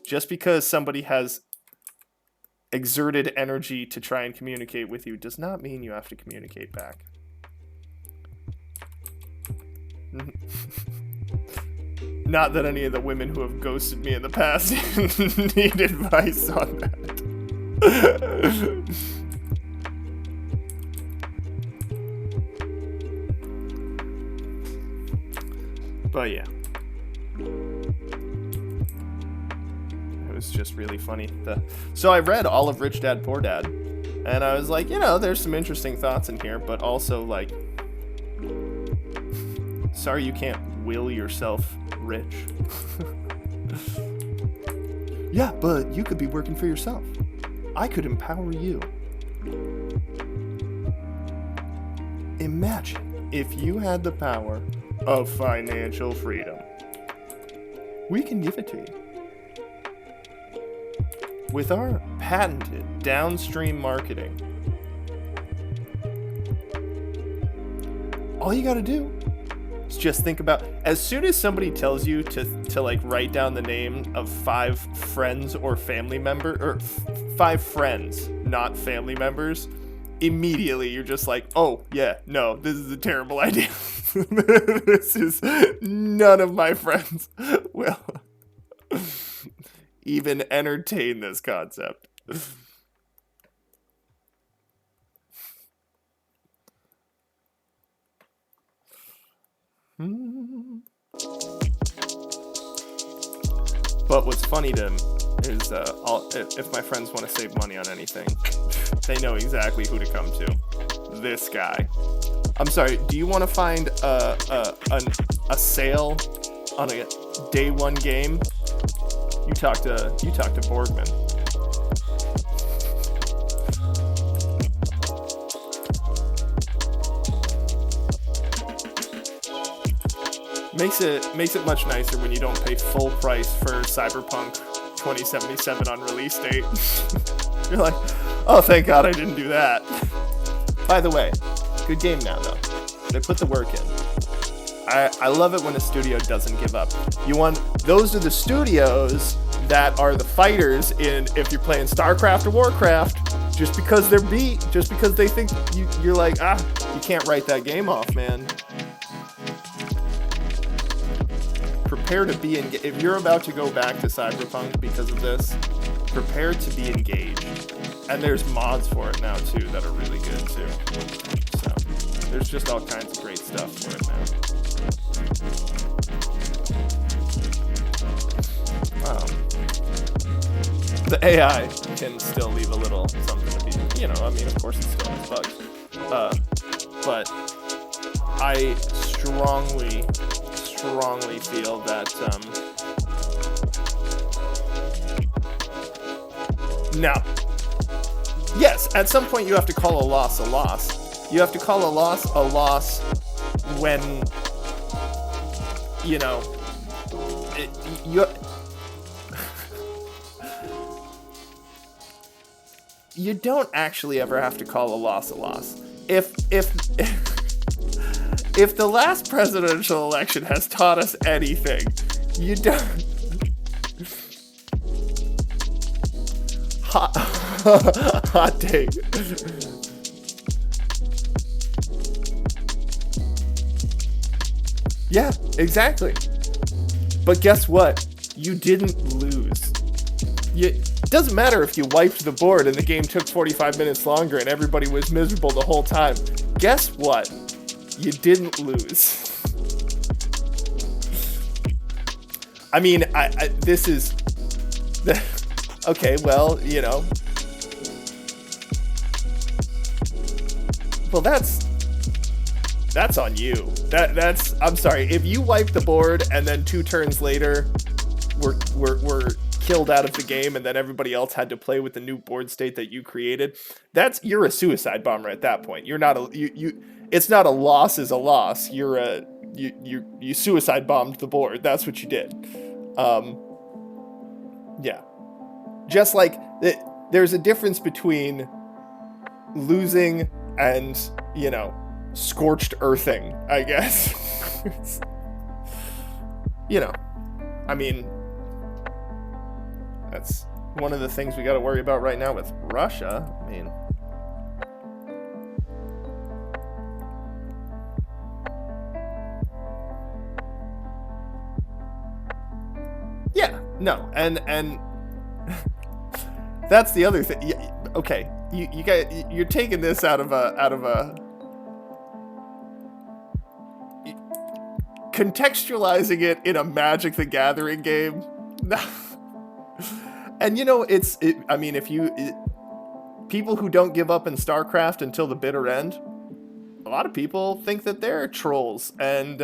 Just because somebody has exerted energy to try and communicate with you does not mean you have to communicate back. Not that any of the women who have ghosted me in the past need advice on that. But yeah. It was just really funny. So I read all of Rich Dad, Poor Dad, and I was like, you know, there's some interesting thoughts in here, but also like, sorry you can't will yourself rich. Yeah, but you could be working for yourself. I could empower you. Imagine if you had the power of financial freedom. We can give it to you. With our patented downstream marketing, all you gotta do is just think about, as soon as somebody tells you to like write down the name of 5 friends or family member, or 5 friends, not family members, immediately you're just like, oh yeah, no, this is a terrible idea. This is, none of my friends will even entertain this concept. But what's funny to is if my friends want to save money on anything, they know exactly who to come to. This guy. I'm sorry. Do you want to find a sale on a day one game? You talk to Borgman. Makes it much nicer when you don't pay full price for Cyberpunk 2077 on release date. You're like, oh, thank God I didn't do that. By the way, good game now though. They put the work in. I love it when a studio doesn't give up. Those are the studios that are the fighters in if you're playing StarCraft or Warcraft. Just because they're beat, just because they think you're like, you can't write that game off, man. Prepare to be engaged. If you're about to go back to Cyberpunk because of this, prepare to be engaged. And there's mods for it now too that are really good too. So there's just all kinds of great stuff for it now. The AI can still leave a little something to be, I mean, of course it still has bugs. But I strongly feel that now, yes, at some point you have to call a loss a loss. You have to call a loss when you don't actually ever have to call a loss a loss. If the last presidential election has taught us anything, you don't. Hot take. Yeah, exactly. But guess what? You didn't lose. It doesn't matter if you wiped the board and the game took 45 minutes longer and everybody was miserable the whole time. Guess what? You didn't lose. I mean, this is okay. Well, well, that's on you. That's I'm sorry if you wiped the board and then 2 turns later, we're killed out of the game, and then everybody else had to play with the new board state that you created. You're a suicide bomber at that point. You're not it's not a loss is a loss. You suicide bombed the board. That's what you did. Yeah. Just like there's a difference between losing and, scorched earthing, I guess. I mean, that's one of the things we got to worry about right now with Russia. I mean, yeah, no, and that's the other thing. Okay, you're taking this out of a contextualizing it in a Magic the Gathering game. And I mean, people who don't give up in StarCraft until the bitter end, a lot of people think that they're trolls and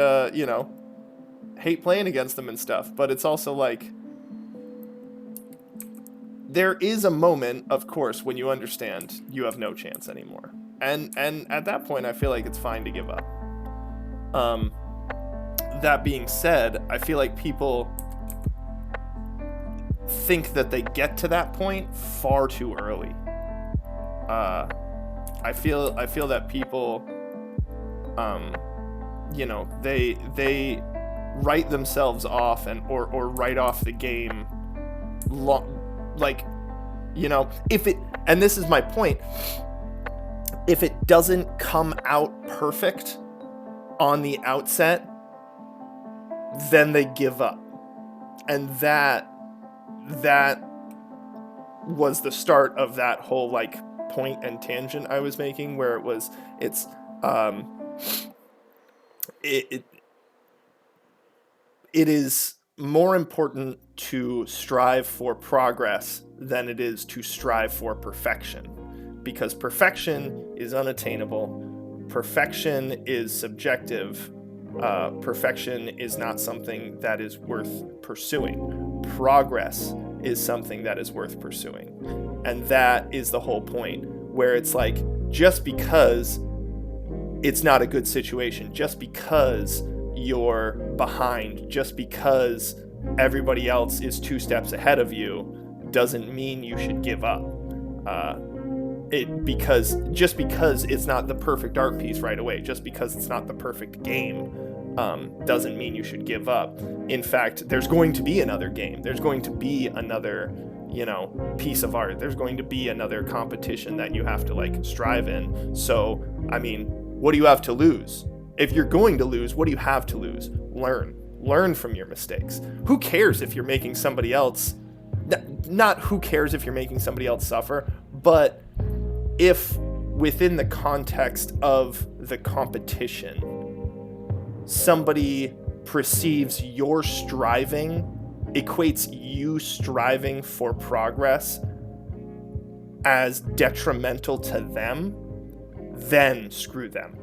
hate playing against them and stuff. But it's also like, there is a moment, of course, when you understand you have no chance anymore. And at that point, I feel like it's fine to give up. That being said, I feel like people think that they get to that point far too early. I feel that people, they write themselves off or write off the game if it, and this is my point, if it doesn't come out perfect on the outset, then they give up. And that was the start of that whole point and tangent I was making, where it is more important to strive for progress than it is to strive for perfection, because perfection is unattainable. Perfection is subjective. Perfection is not something that is worth pursuing. Progress is something that is worth pursuing. And that is the whole point, where it's like, just because it's not a good situation, just because you're behind, just because everybody else is 2 steps ahead of you, doesn't mean you should give up. Just because it's not the perfect art piece right away, just because it's not the perfect game, doesn't mean you should give up. In fact, there's going to be another game. There's going to be another, piece of art. There's going to be another competition that you have to strive in. So, I mean, what do you have to lose? If you're going to lose, what do you have to lose? Learn from your mistakes. Who cares if you're making somebody else, not who cares if you're making somebody else suffer, but if within the context of the competition, somebody perceives your striving, equates you striving for progress as detrimental to them, then screw them.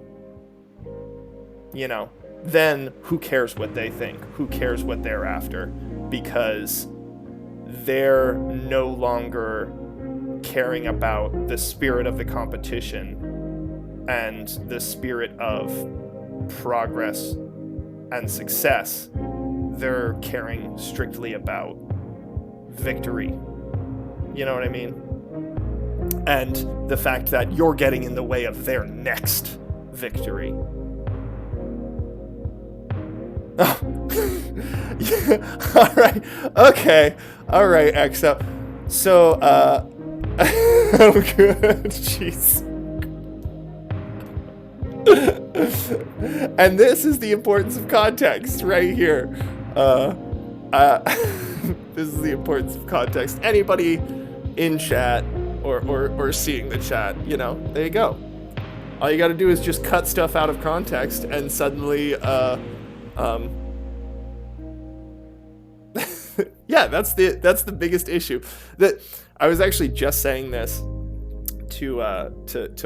Then who cares what they think? Who cares what they're after? Because they're no longer caring about the spirit of the competition and the spirit of progress and success. They're caring strictly about victory. You know what I mean? And the fact that you're getting in the way of their next victory. Oh. Yeah. All right. Okay. All right, XO. So, oh, good. Jeez. And this is the importance of context right here. This is the importance of context. Anybody in chat or seeing the chat, there you go. All you got to do is just cut stuff out of context, and suddenly, yeah, that's the biggest issue. That I was actually just saying this to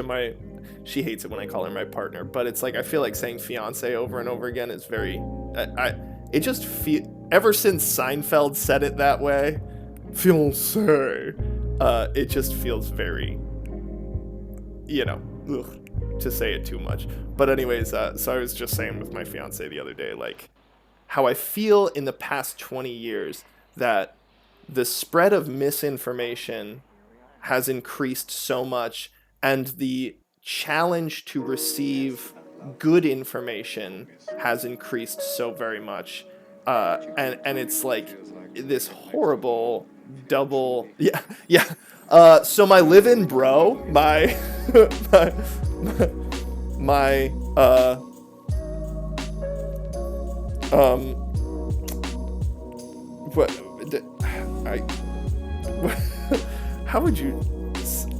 my. She hates it when I call her my partner, but it's like I feel like saying fiance over and over again is very. It just ever since Seinfeld said it that way, fiance. It just feels very, to say it too much. But anyways, so I was just saying with my fiance the other day, how I feel in the past 20 years that the spread of misinformation has increased so much, and the challenge to receive good information has increased so very much. And it's like this horrible double. Yeah. So my live-in bro, my how would you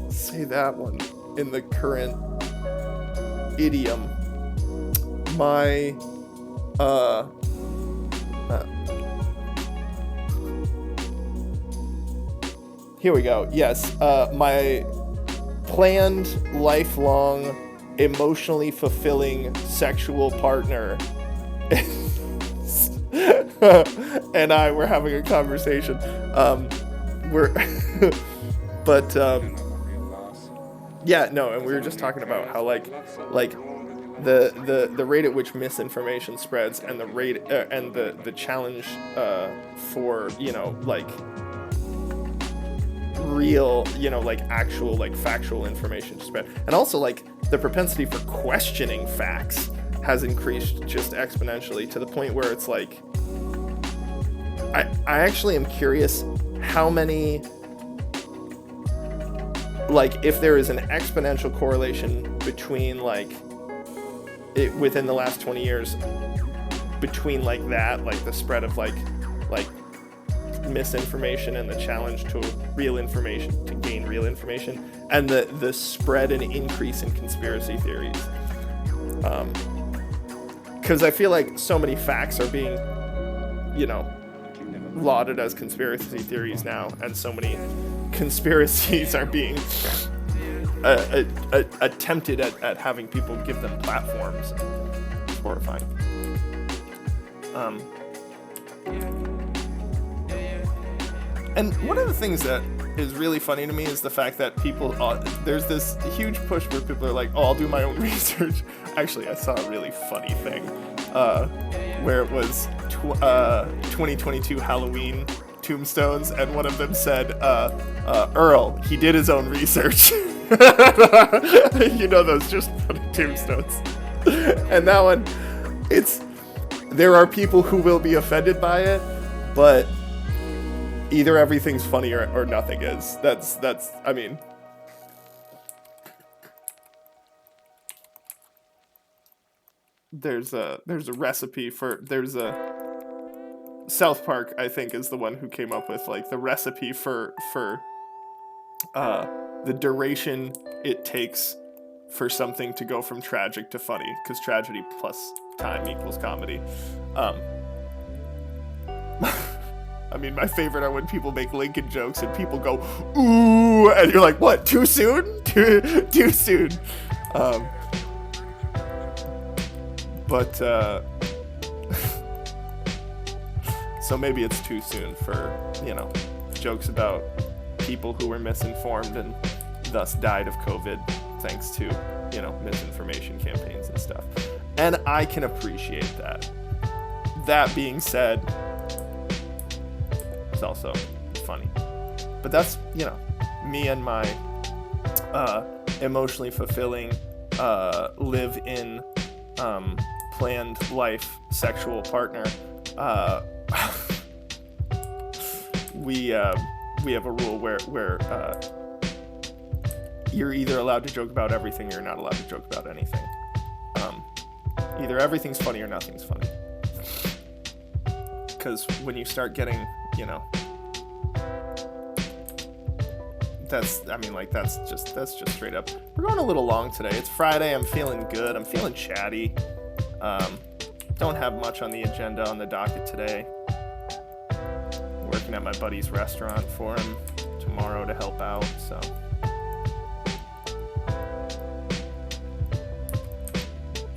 say that one in the current idiom? My here we go. Yes, my planned, lifelong, emotionally fulfilling sexual partner and I were having a conversation. Yeah, no, and we were just talking about how the rate at which misinformation spreads, and the rate and the challenge for real, actual, factual information to spread. And also, the propensity for questioning facts has increased just exponentially, to the point where it's I actually am curious how many, if there is an exponential correlation between, within the last 20 years, between, the spread of, misinformation and the challenge to real information, to gain real information, and the spread and increase in conspiracy theories. Because I feel like so many facts are being, lauded as conspiracy theories now, and so many conspiracies are being attempted at having people give them platforms. It's horrifying. And one of the things that is really funny to me is the fact that people, there's this huge push where people are like, oh, I'll do my own research. Actually, I saw a really funny thing where it was 2022 Halloween tombstones, and one of them said, Earl, he did his own research. You know, those just funny tombstones. And that one, there are people who will be offended by it, but either everything's funny or nothing is. That's I mean, there's a recipe for, South Park, I think, is the one who came up with like the recipe for the duration it takes for something to go from tragic to funny, because tragedy plus time equals comedy. I mean, my favorite are when people make Lincoln jokes and people go, ooh, and you're like, what, too soon? Too soon. But so maybe it's too soon for, jokes about people who were misinformed and thus died of COVID thanks to, misinformation campaigns and stuff. And I can appreciate that. That being said, it's also funny. But that's, me and my emotionally fulfilling, live-in, planned life sexual partner. We have a rule where you're either allowed to joke about everything or you're not allowed to joke about anything. Either everyth's funny or nothing's funny. Because when you start getting, that's just straight up. We're going a little long today. It's Friday. I'm feeling good. I'm feeling chatty. Don't have much on the agenda on the docket today. Working at my buddy's restaurant for him tomorrow to help out, so.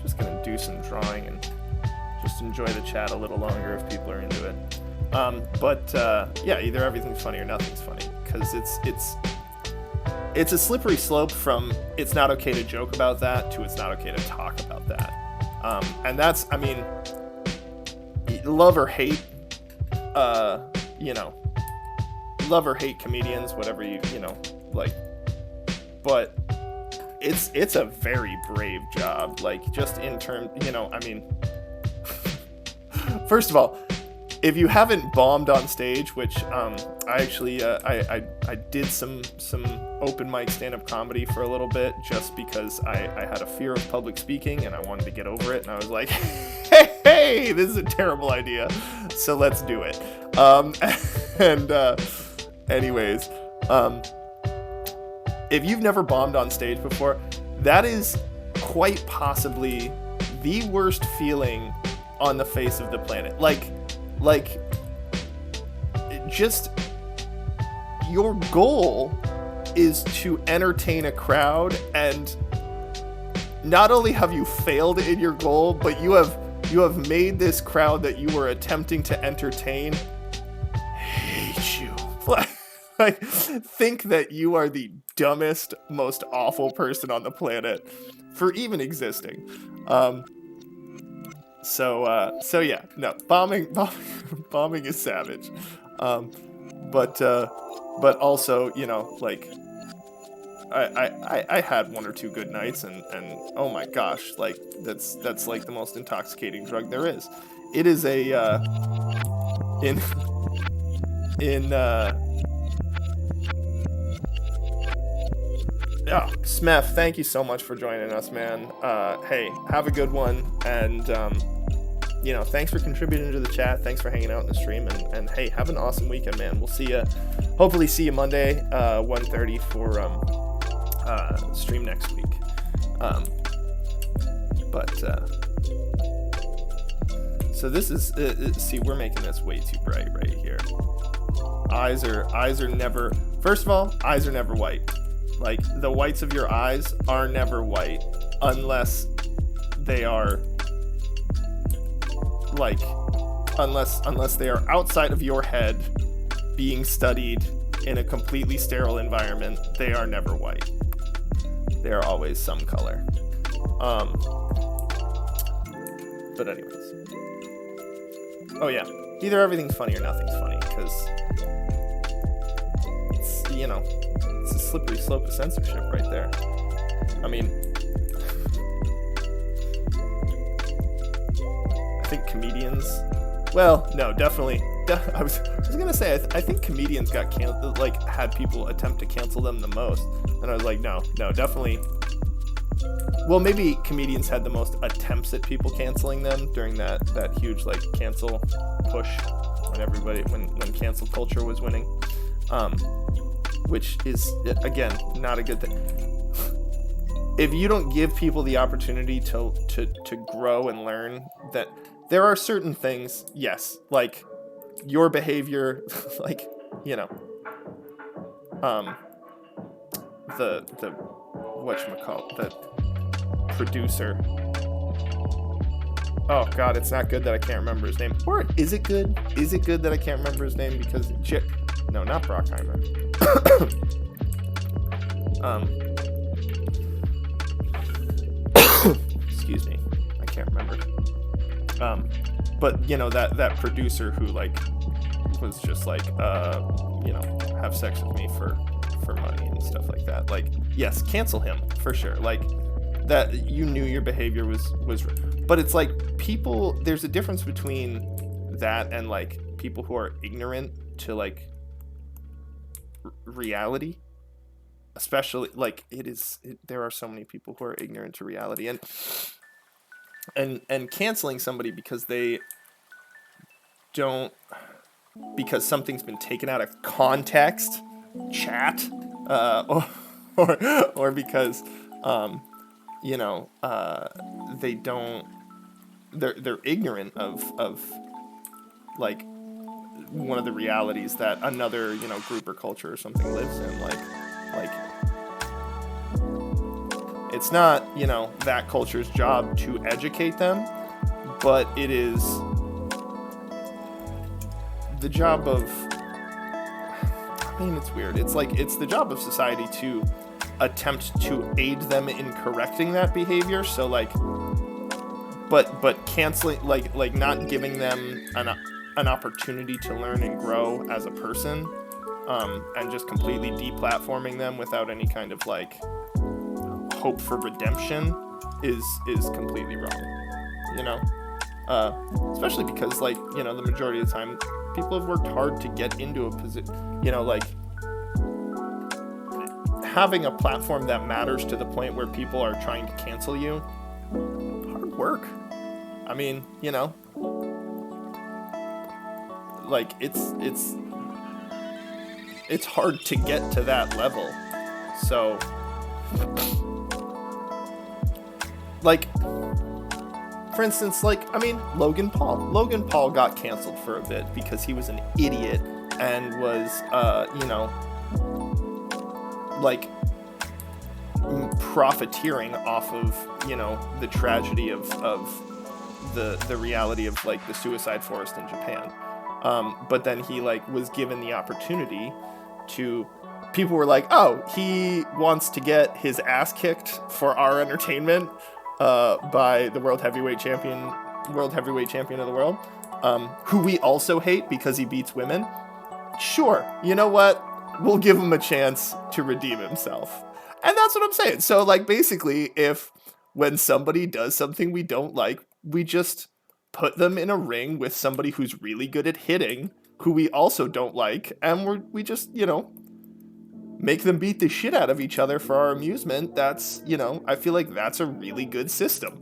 Just gonna do some drawing and just enjoy the chat a little longer if people are into it. Yeah, either everything's funny or nothing's funny, because it's a slippery slope from it's not okay to joke about that to it's not okay to talk about that. And that's, I mean, love or hate, love or hate comedians, whatever you like, but it's a very brave job, like, just in terms, I mean, first of all, if you haven't bombed on stage, which I actually I did some open mic stand-up comedy for a little bit, just because I had a fear of public speaking and I wanted to get over it, and I was like, hey, this is a terrible idea, so let's do it. Anyways, if you've never bombed on stage before, that is quite possibly the worst feeling on the face of the planet. Like, just, your goal is to entertain a crowd, and not only have you failed in your goal, but you have made this crowd that you were attempting to entertain hate you. Like, think that you are the dumbest, most awful person on the planet for even existing. So yeah, no, bombing is savage. But also, like, I had one or two good nights, and oh my gosh, like, that's like the most intoxicating drug there is. It is Smeth, thank you so much for joining us, man. Hey, have a good one, and thanks for contributing to the chat. Thanks for hanging out in the stream, and hey, have an awesome weekend, man. We'll hopefully see you Monday, 1:30 for stream next week. So this is, see, we're making this way too bright right here. Eyes are never, first of all, eyes are never white. Like, the whites of your eyes are never white unless they are, like, unless they are outside of your head being studied in a completely sterile environment. They are never white. They are always some color. But anyways. Oh yeah, either everything's funny or nothing's funny, because it's, you know, it's a slippery slope of censorship right there. I mean, I think comedians, well, no, definitely, I was gonna say, I think comedians got canceled, like, had people attempt to cancel them the most, and I was like, no, definitely. Well, maybe comedians had the most attempts at people canceling them during that huge, like, cancel push when cancel culture was winning, which is, again, not a good thing. If you don't give people the opportunity to grow and learn, that there are certain things, yes, like your behavior, like, you know, the whatchamacallit, the producer. Oh God, it's not good that I can't remember his name. Or is it good? Is it good that I can't remember his name? Because no, not Brockheimer. Excuse me, I can't remember. But you know, that producer who, like, was just like, you know, have sex with me for money and stuff like that. Like, yes, cancel him for sure. Like, that you knew your behavior was, but it's like, people, there's a difference between that and, like, people who are ignorant to, like, reality, especially, like, there are so many people who are ignorant to reality, and canceling somebody because they don't, because something's been taken out of context, chat, or because, you know, they're ignorant of like one of the realities that another, you know, group or culture or something lives in. Like it's not, you know, that culture's job to educate them, but it is the job of, I mean, it's weird. It's like, it's the job of society to attempt to aid them in correcting that behavior. So, like, but canceling, like not giving them an opportunity to learn and grow as a person, and just completely deplatforming them without any kind of, like, hope for redemption is completely wrong, you know? Especially because, like, you know, the majority of the time people have worked hard to get into a position, you know, like, having a platform that matters to the point where people are trying to cancel you, hard work. I mean, you know, like, it's hard to get to that level. So, like, for instance, like, I mean, Logan Paul got canceled for a bit because he was an idiot and was, you know, like, profiteering off of, you know, the tragedy of the reality of, like, the suicide forest in Japan. But then he, like, was given the opportunity to, people were like, oh, he wants to get his ass kicked for our entertainment, by the world heavyweight champion of the world, who we also hate because he beats women. Sure, you know what? We'll give him a chance to redeem himself. And that's what I'm saying. So, like, basically, when somebody does something we don't like, we just put them in a ring with somebody who's really good at hitting, who we also don't like, and we just, you know, make them beat the shit out of each other for our amusement. That's, you know, I feel like that's a really good system.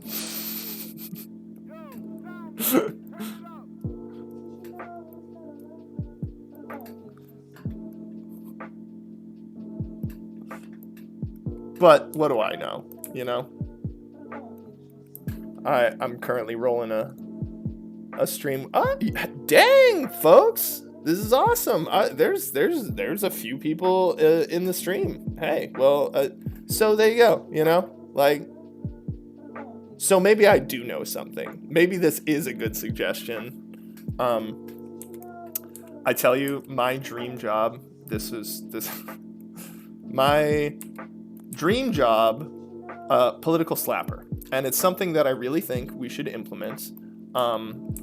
But what do I know, you know? I'm currently rolling a stream. Dang, folks, this is awesome. There's a few people in the stream. Hey, well, so there you go. You know, like, so maybe I do know something. Maybe this is a good suggestion. I tell you, my dream job. My dream job, political slapper, and it's something that I really think we should implement.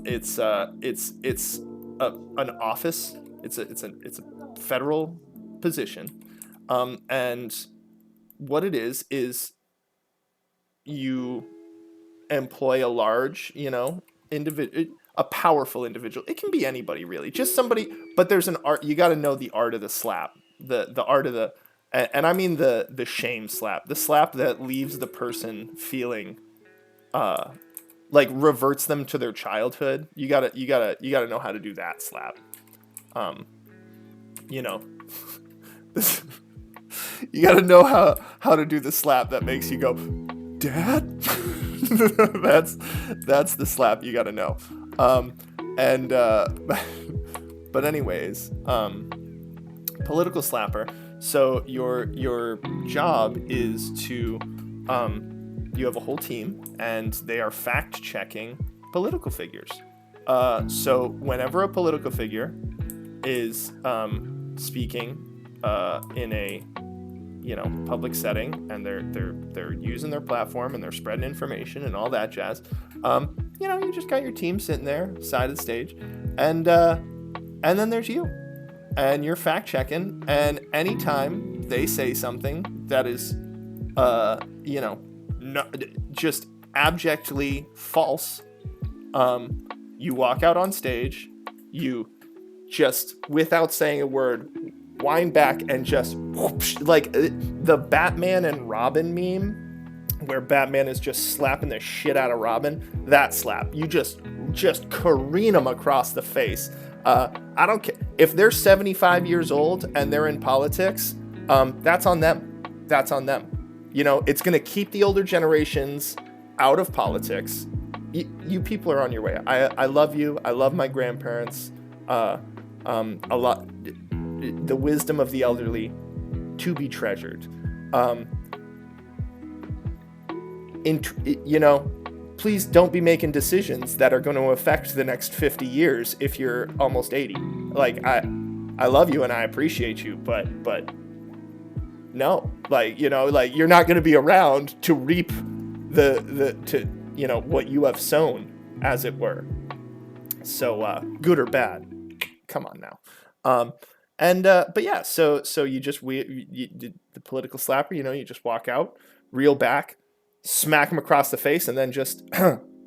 It's an office. It's a federal position, and what it is you employ a large, a powerful individual. It can be anybody really, just somebody. But there's an art. You got to know the art of the slap, the art of the, and I mean the shame slap, the slap that leaves the person feeling, like reverts them to their childhood. You gotta know how to do that slap. You gotta know how to do the slap that makes you go, Dad. that's the slap you gotta know. But anyways, political slapper. So your job is to, you have a whole team, and they are fact checking political figures. So whenever a political figure is speaking in a public setting, and they're using their platform and they're spreading information and all that jazz, you just got your team sitting there side of the stage, and then there's you, and you're fact checking, and anytime they say something that is just abjectly false, you walk out on stage, you just, without saying a word, wind back and just whoosh, like the Batman and Robin meme where Batman is just slapping the shit out of Robin. That slap, you just careen them across the face. I don't care if they're 75 years old and they're in politics. That's on them. It's going to keep the older generations out of politics. You people are on your way. I love you. I love my grandparents. A lot. The wisdom of the elderly, to be treasured. Please don't be making decisions that are going to affect the next 50 years if you're almost 80. Like, I love you and I appreciate you, but no, you're not going to be around to reap what you have sown, as it were. So, good or bad, come on now. But yeah, so you just, the political slapper, you just walk out, reel back, smack him across the face, and then just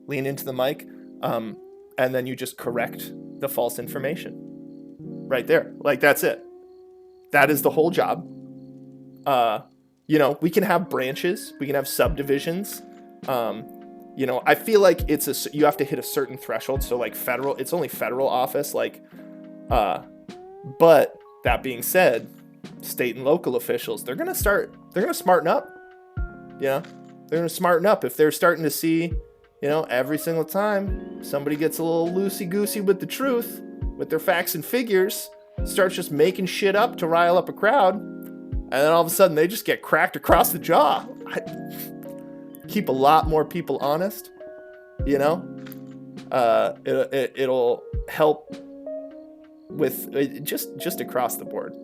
lean into the mic, and then you just correct the false information right there. Like, that's it. That is the whole job. We can have branches, we can have subdivisions. I feel like you have to hit a certain threshold. So like federal, it's only federal office, but that being said, state and local officials, they're going to smarten up. They're going to smarten up if they're starting to see, every single time somebody gets a little loosey-goosey with the truth, with their facts and figures, starts just making shit up to rile up a crowd, and then all of a sudden they just get cracked across the jaw. Keep a lot more people honest, it'll help with just across the board.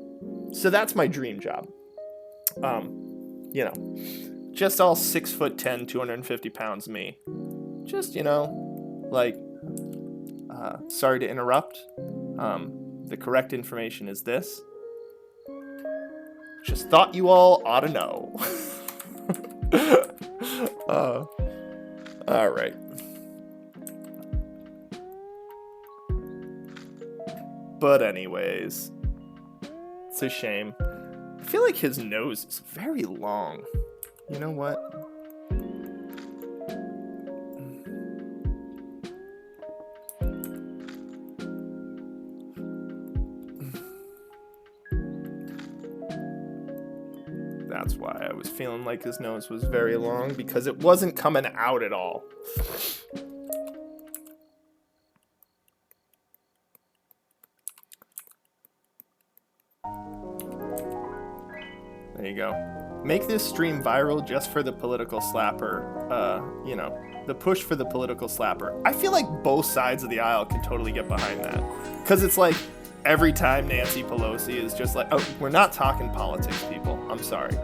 So that's my dream job. Just all 6'10", 250 pounds me. Just, sorry to interrupt. The correct information is this. Just thought you all ought to know. All right. But anyways, it's a shame. I feel like his nose is very long. You know what? That's why I was feeling like his nose was very long, because it wasn't coming out at all. There you go. Make this stream viral just for the political slapper. You know, the push for the political slapper. I feel like both sides of the aisle can totally get behind that. Because it's like every time Nancy Pelosi is just like, oh, we're not talking politics, people. I'm sorry.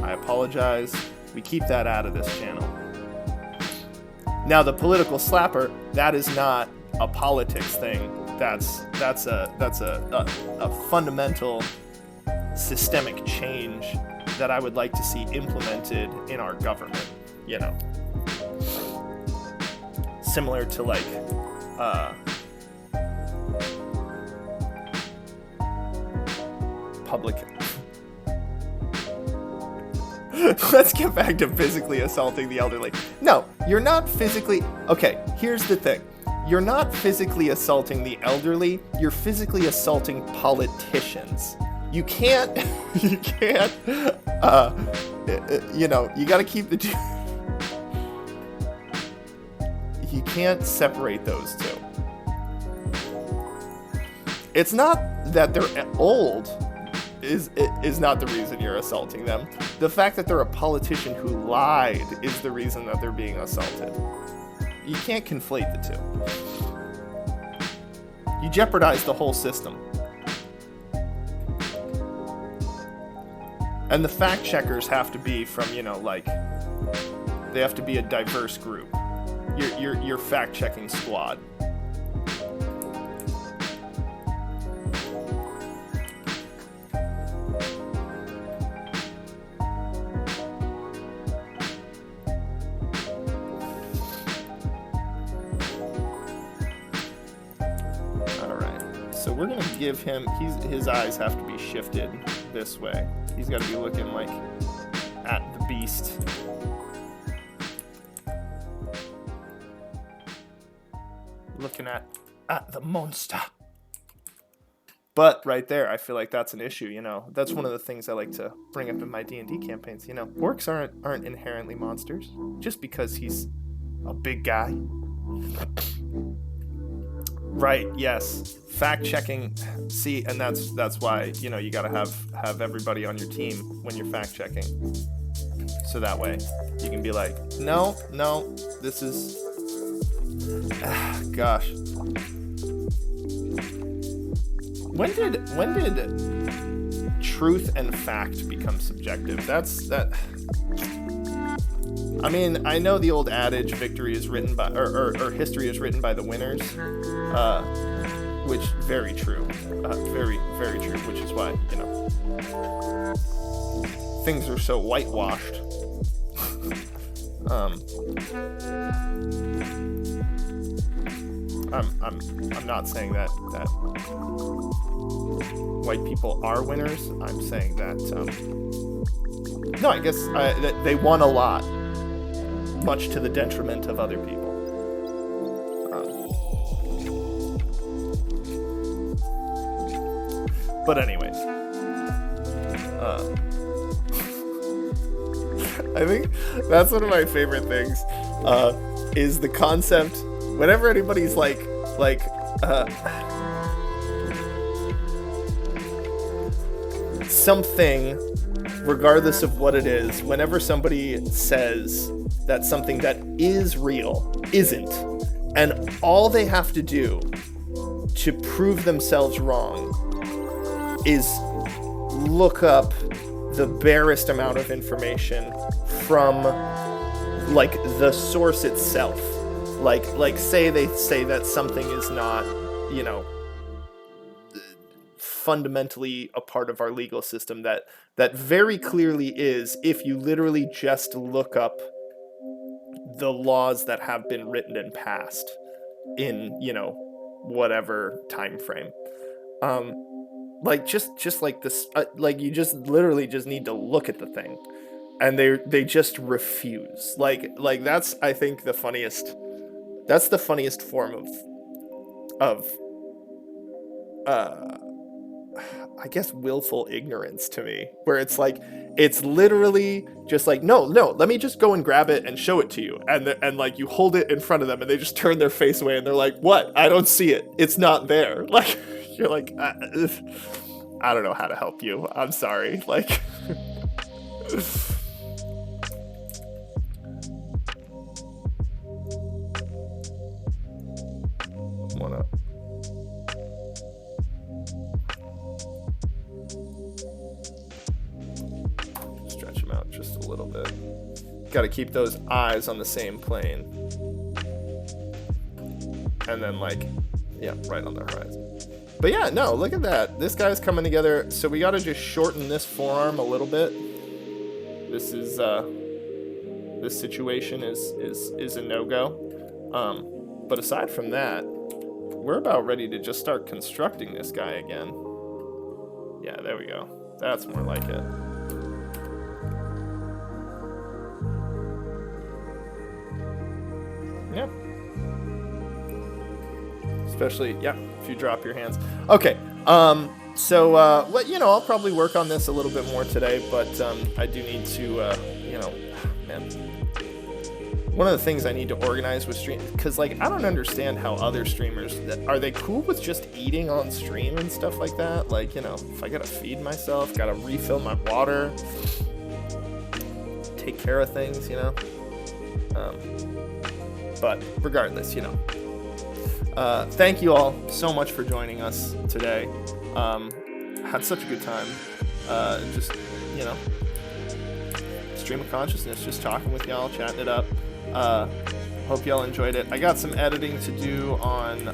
I apologize. We keep that out of this channel. Now, the political slapper, that is not a politics thing. That's a fundamental systemic change that I would like to see implemented in our government, you know. Similar to like public. Let's get back to physically assaulting the elderly. No, you're not physically. Okay, here's the thing. You're not physically assaulting the elderly. You're physically assaulting politicians. You can't. You know, you got to keep the. You can't separate those two. It's not that they're old is not the reason you're assaulting them. The fact that they're a politician who lied is the reason that they're being assaulted. You can't conflate the two. You jeopardize the whole system. And the fact checkers have to be from, you know, like, they have to be a diverse group. Your fact checking squad. So we're gonna give him, his eyes have to be shifted this way. He's gotta be looking like at the beast. Looking at the monster. But right there, I feel like that's an issue, you know. That's one of the things I like to bring up in my D&D campaigns, you know. Orcs aren't inherently monsters just because he's a big guy. Right, yes. Fact checking. See, and that's why, you know, you gotta have everybody on your team when you're fact checking. So that way you can be like, no, this is gosh. When did truth and fact become subjective? I mean, I know the old adage, victory is written by, or history is written by the winners, which very true, very, very true, which is why, you know, things are so whitewashed. I'm not saying that white people are winners. I'm saying that, no, I guess that they won a lot, much to the detriment of other people. But anyways, I think that's one of my favorite things, is the concept, whenever anybody's like, something, regardless of what it is, whenever somebody says that something that is real isn't, and all they have to do to prove themselves wrong is look up the barest amount of information from, like, the source itself. Like say they say that something is not, you know, fundamentally a part of our legal system, that very clearly is, if you literally just look up the laws that have been written and passed in, you know, whatever time frame. Like just like this, like you just literally just need to look at the thing, and they just refuse. Like that's, I think, the funniest. That's the funniest form of I guess willful ignorance to me, where it's like, it's literally just like, no, let me just go and grab it and show it to you, and like you hold it in front of them and they just turn their face away and they're like, what? I don't see it. It's not there. Like, You're like, I don't know how to help you. I'm sorry. Like, wanna stretch them out just a little bit. Got to keep those eyes on the same plane. And then, like, yeah, right on the horizon. But yeah, no, look at that. This guy's coming together. So we got to just shorten this forearm a little bit. This is this situation is a no-go. But aside from that, we're about ready to just start constructing this guy again. Yeah, there we go. That's more like it. Yeah. Especially, yeah, if you drop your hands. Okay, so, well, you know, I'll probably work on this a little bit more today, but I do need to, you know, man. One of the things I need to organize with stream, because, like, I don't understand how other streamers, are they cool with just eating on stream and stuff like that? Like, you know, if I gotta feed myself, gotta refill my water, take care of things, you know? But regardless, you know. Thank you all so much for joining us today. Had such a good time. Just, you know, stream of consciousness, just talking with y'all, chatting it up. Hope y'all enjoyed it. I got some editing to do on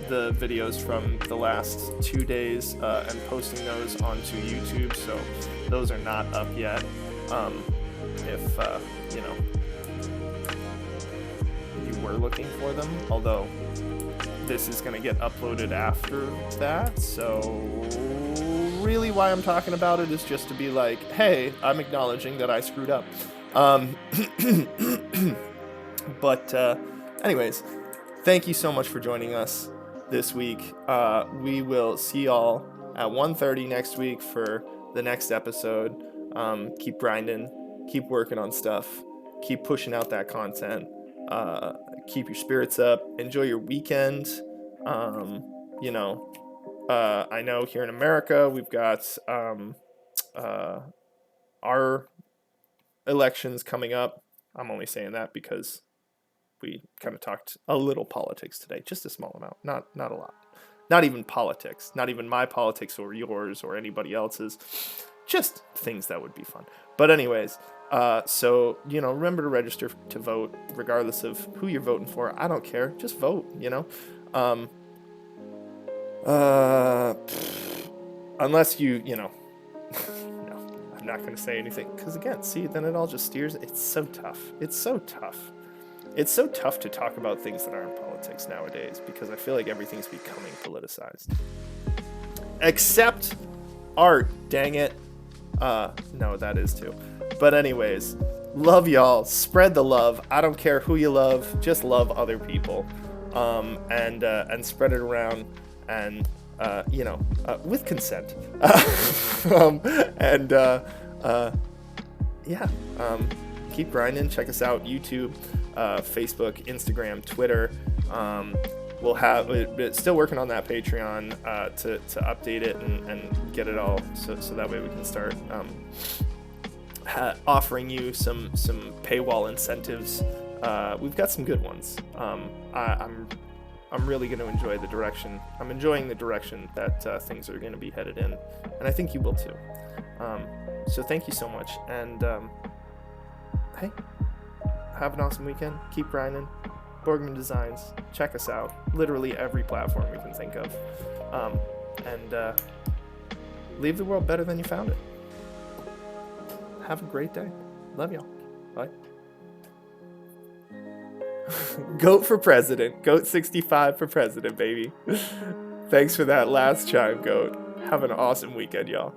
the videos from the last 2 days and posting those onto YouTube, so those are not up yet. If, you know, you were looking for them, although this is going to get uploaded after that, so really why I'm talking about it is just to be like, hey, I'm acknowledging that I screwed up. But anyways, thank you so much for joining us this week. We will see y'all at 1:30 next week for the next episode. Keep grinding, keep working on stuff, keep pushing out that content. Keep your spirits up, enjoy your weekend. You know, I know here in America we've got our elections coming up. I'm only saying that because we kind of talked a little politics today, just a small amount, not a lot. Not even politics, not even my politics or yours or anybody else's, just things that would be fun. But anyways, so, you know, remember to register to vote, regardless of who you're voting for. I don't care. Just vote, you know. Unless you know, no, I'm not going to say anything. Because, again, see, then it all just steers. It's so tough. It's so tough. It's so tough to talk about things that aren't politics nowadays, because I feel like everything's becoming politicized. Except art, dang it. No, that is too. But anyways, love y'all. Spread the love. I don't care who you love. Just love other people. And spread it around. And, you know, with consent. Yeah. Keep grinding. Check us out. YouTube, Facebook, Instagram, Twitter. We'll have still working on that Patreon to update it and get it all so that way we can start offering you some paywall incentives. We've got some good ones. I'm really going to enjoy the direction. I'm enjoying the direction that things are going to be headed in, and I think you will too. So thank you so much, and hey, have an awesome weekend. Keep grinding. Borgman Designs. Check us out. Literally every platform we can think of. And leave the world better than you found it. Have a great day. Love y'all. Bye. Goat for president. Goat 65 for president, baby. Thanks for that last chime, Goat. Have an awesome weekend, y'all.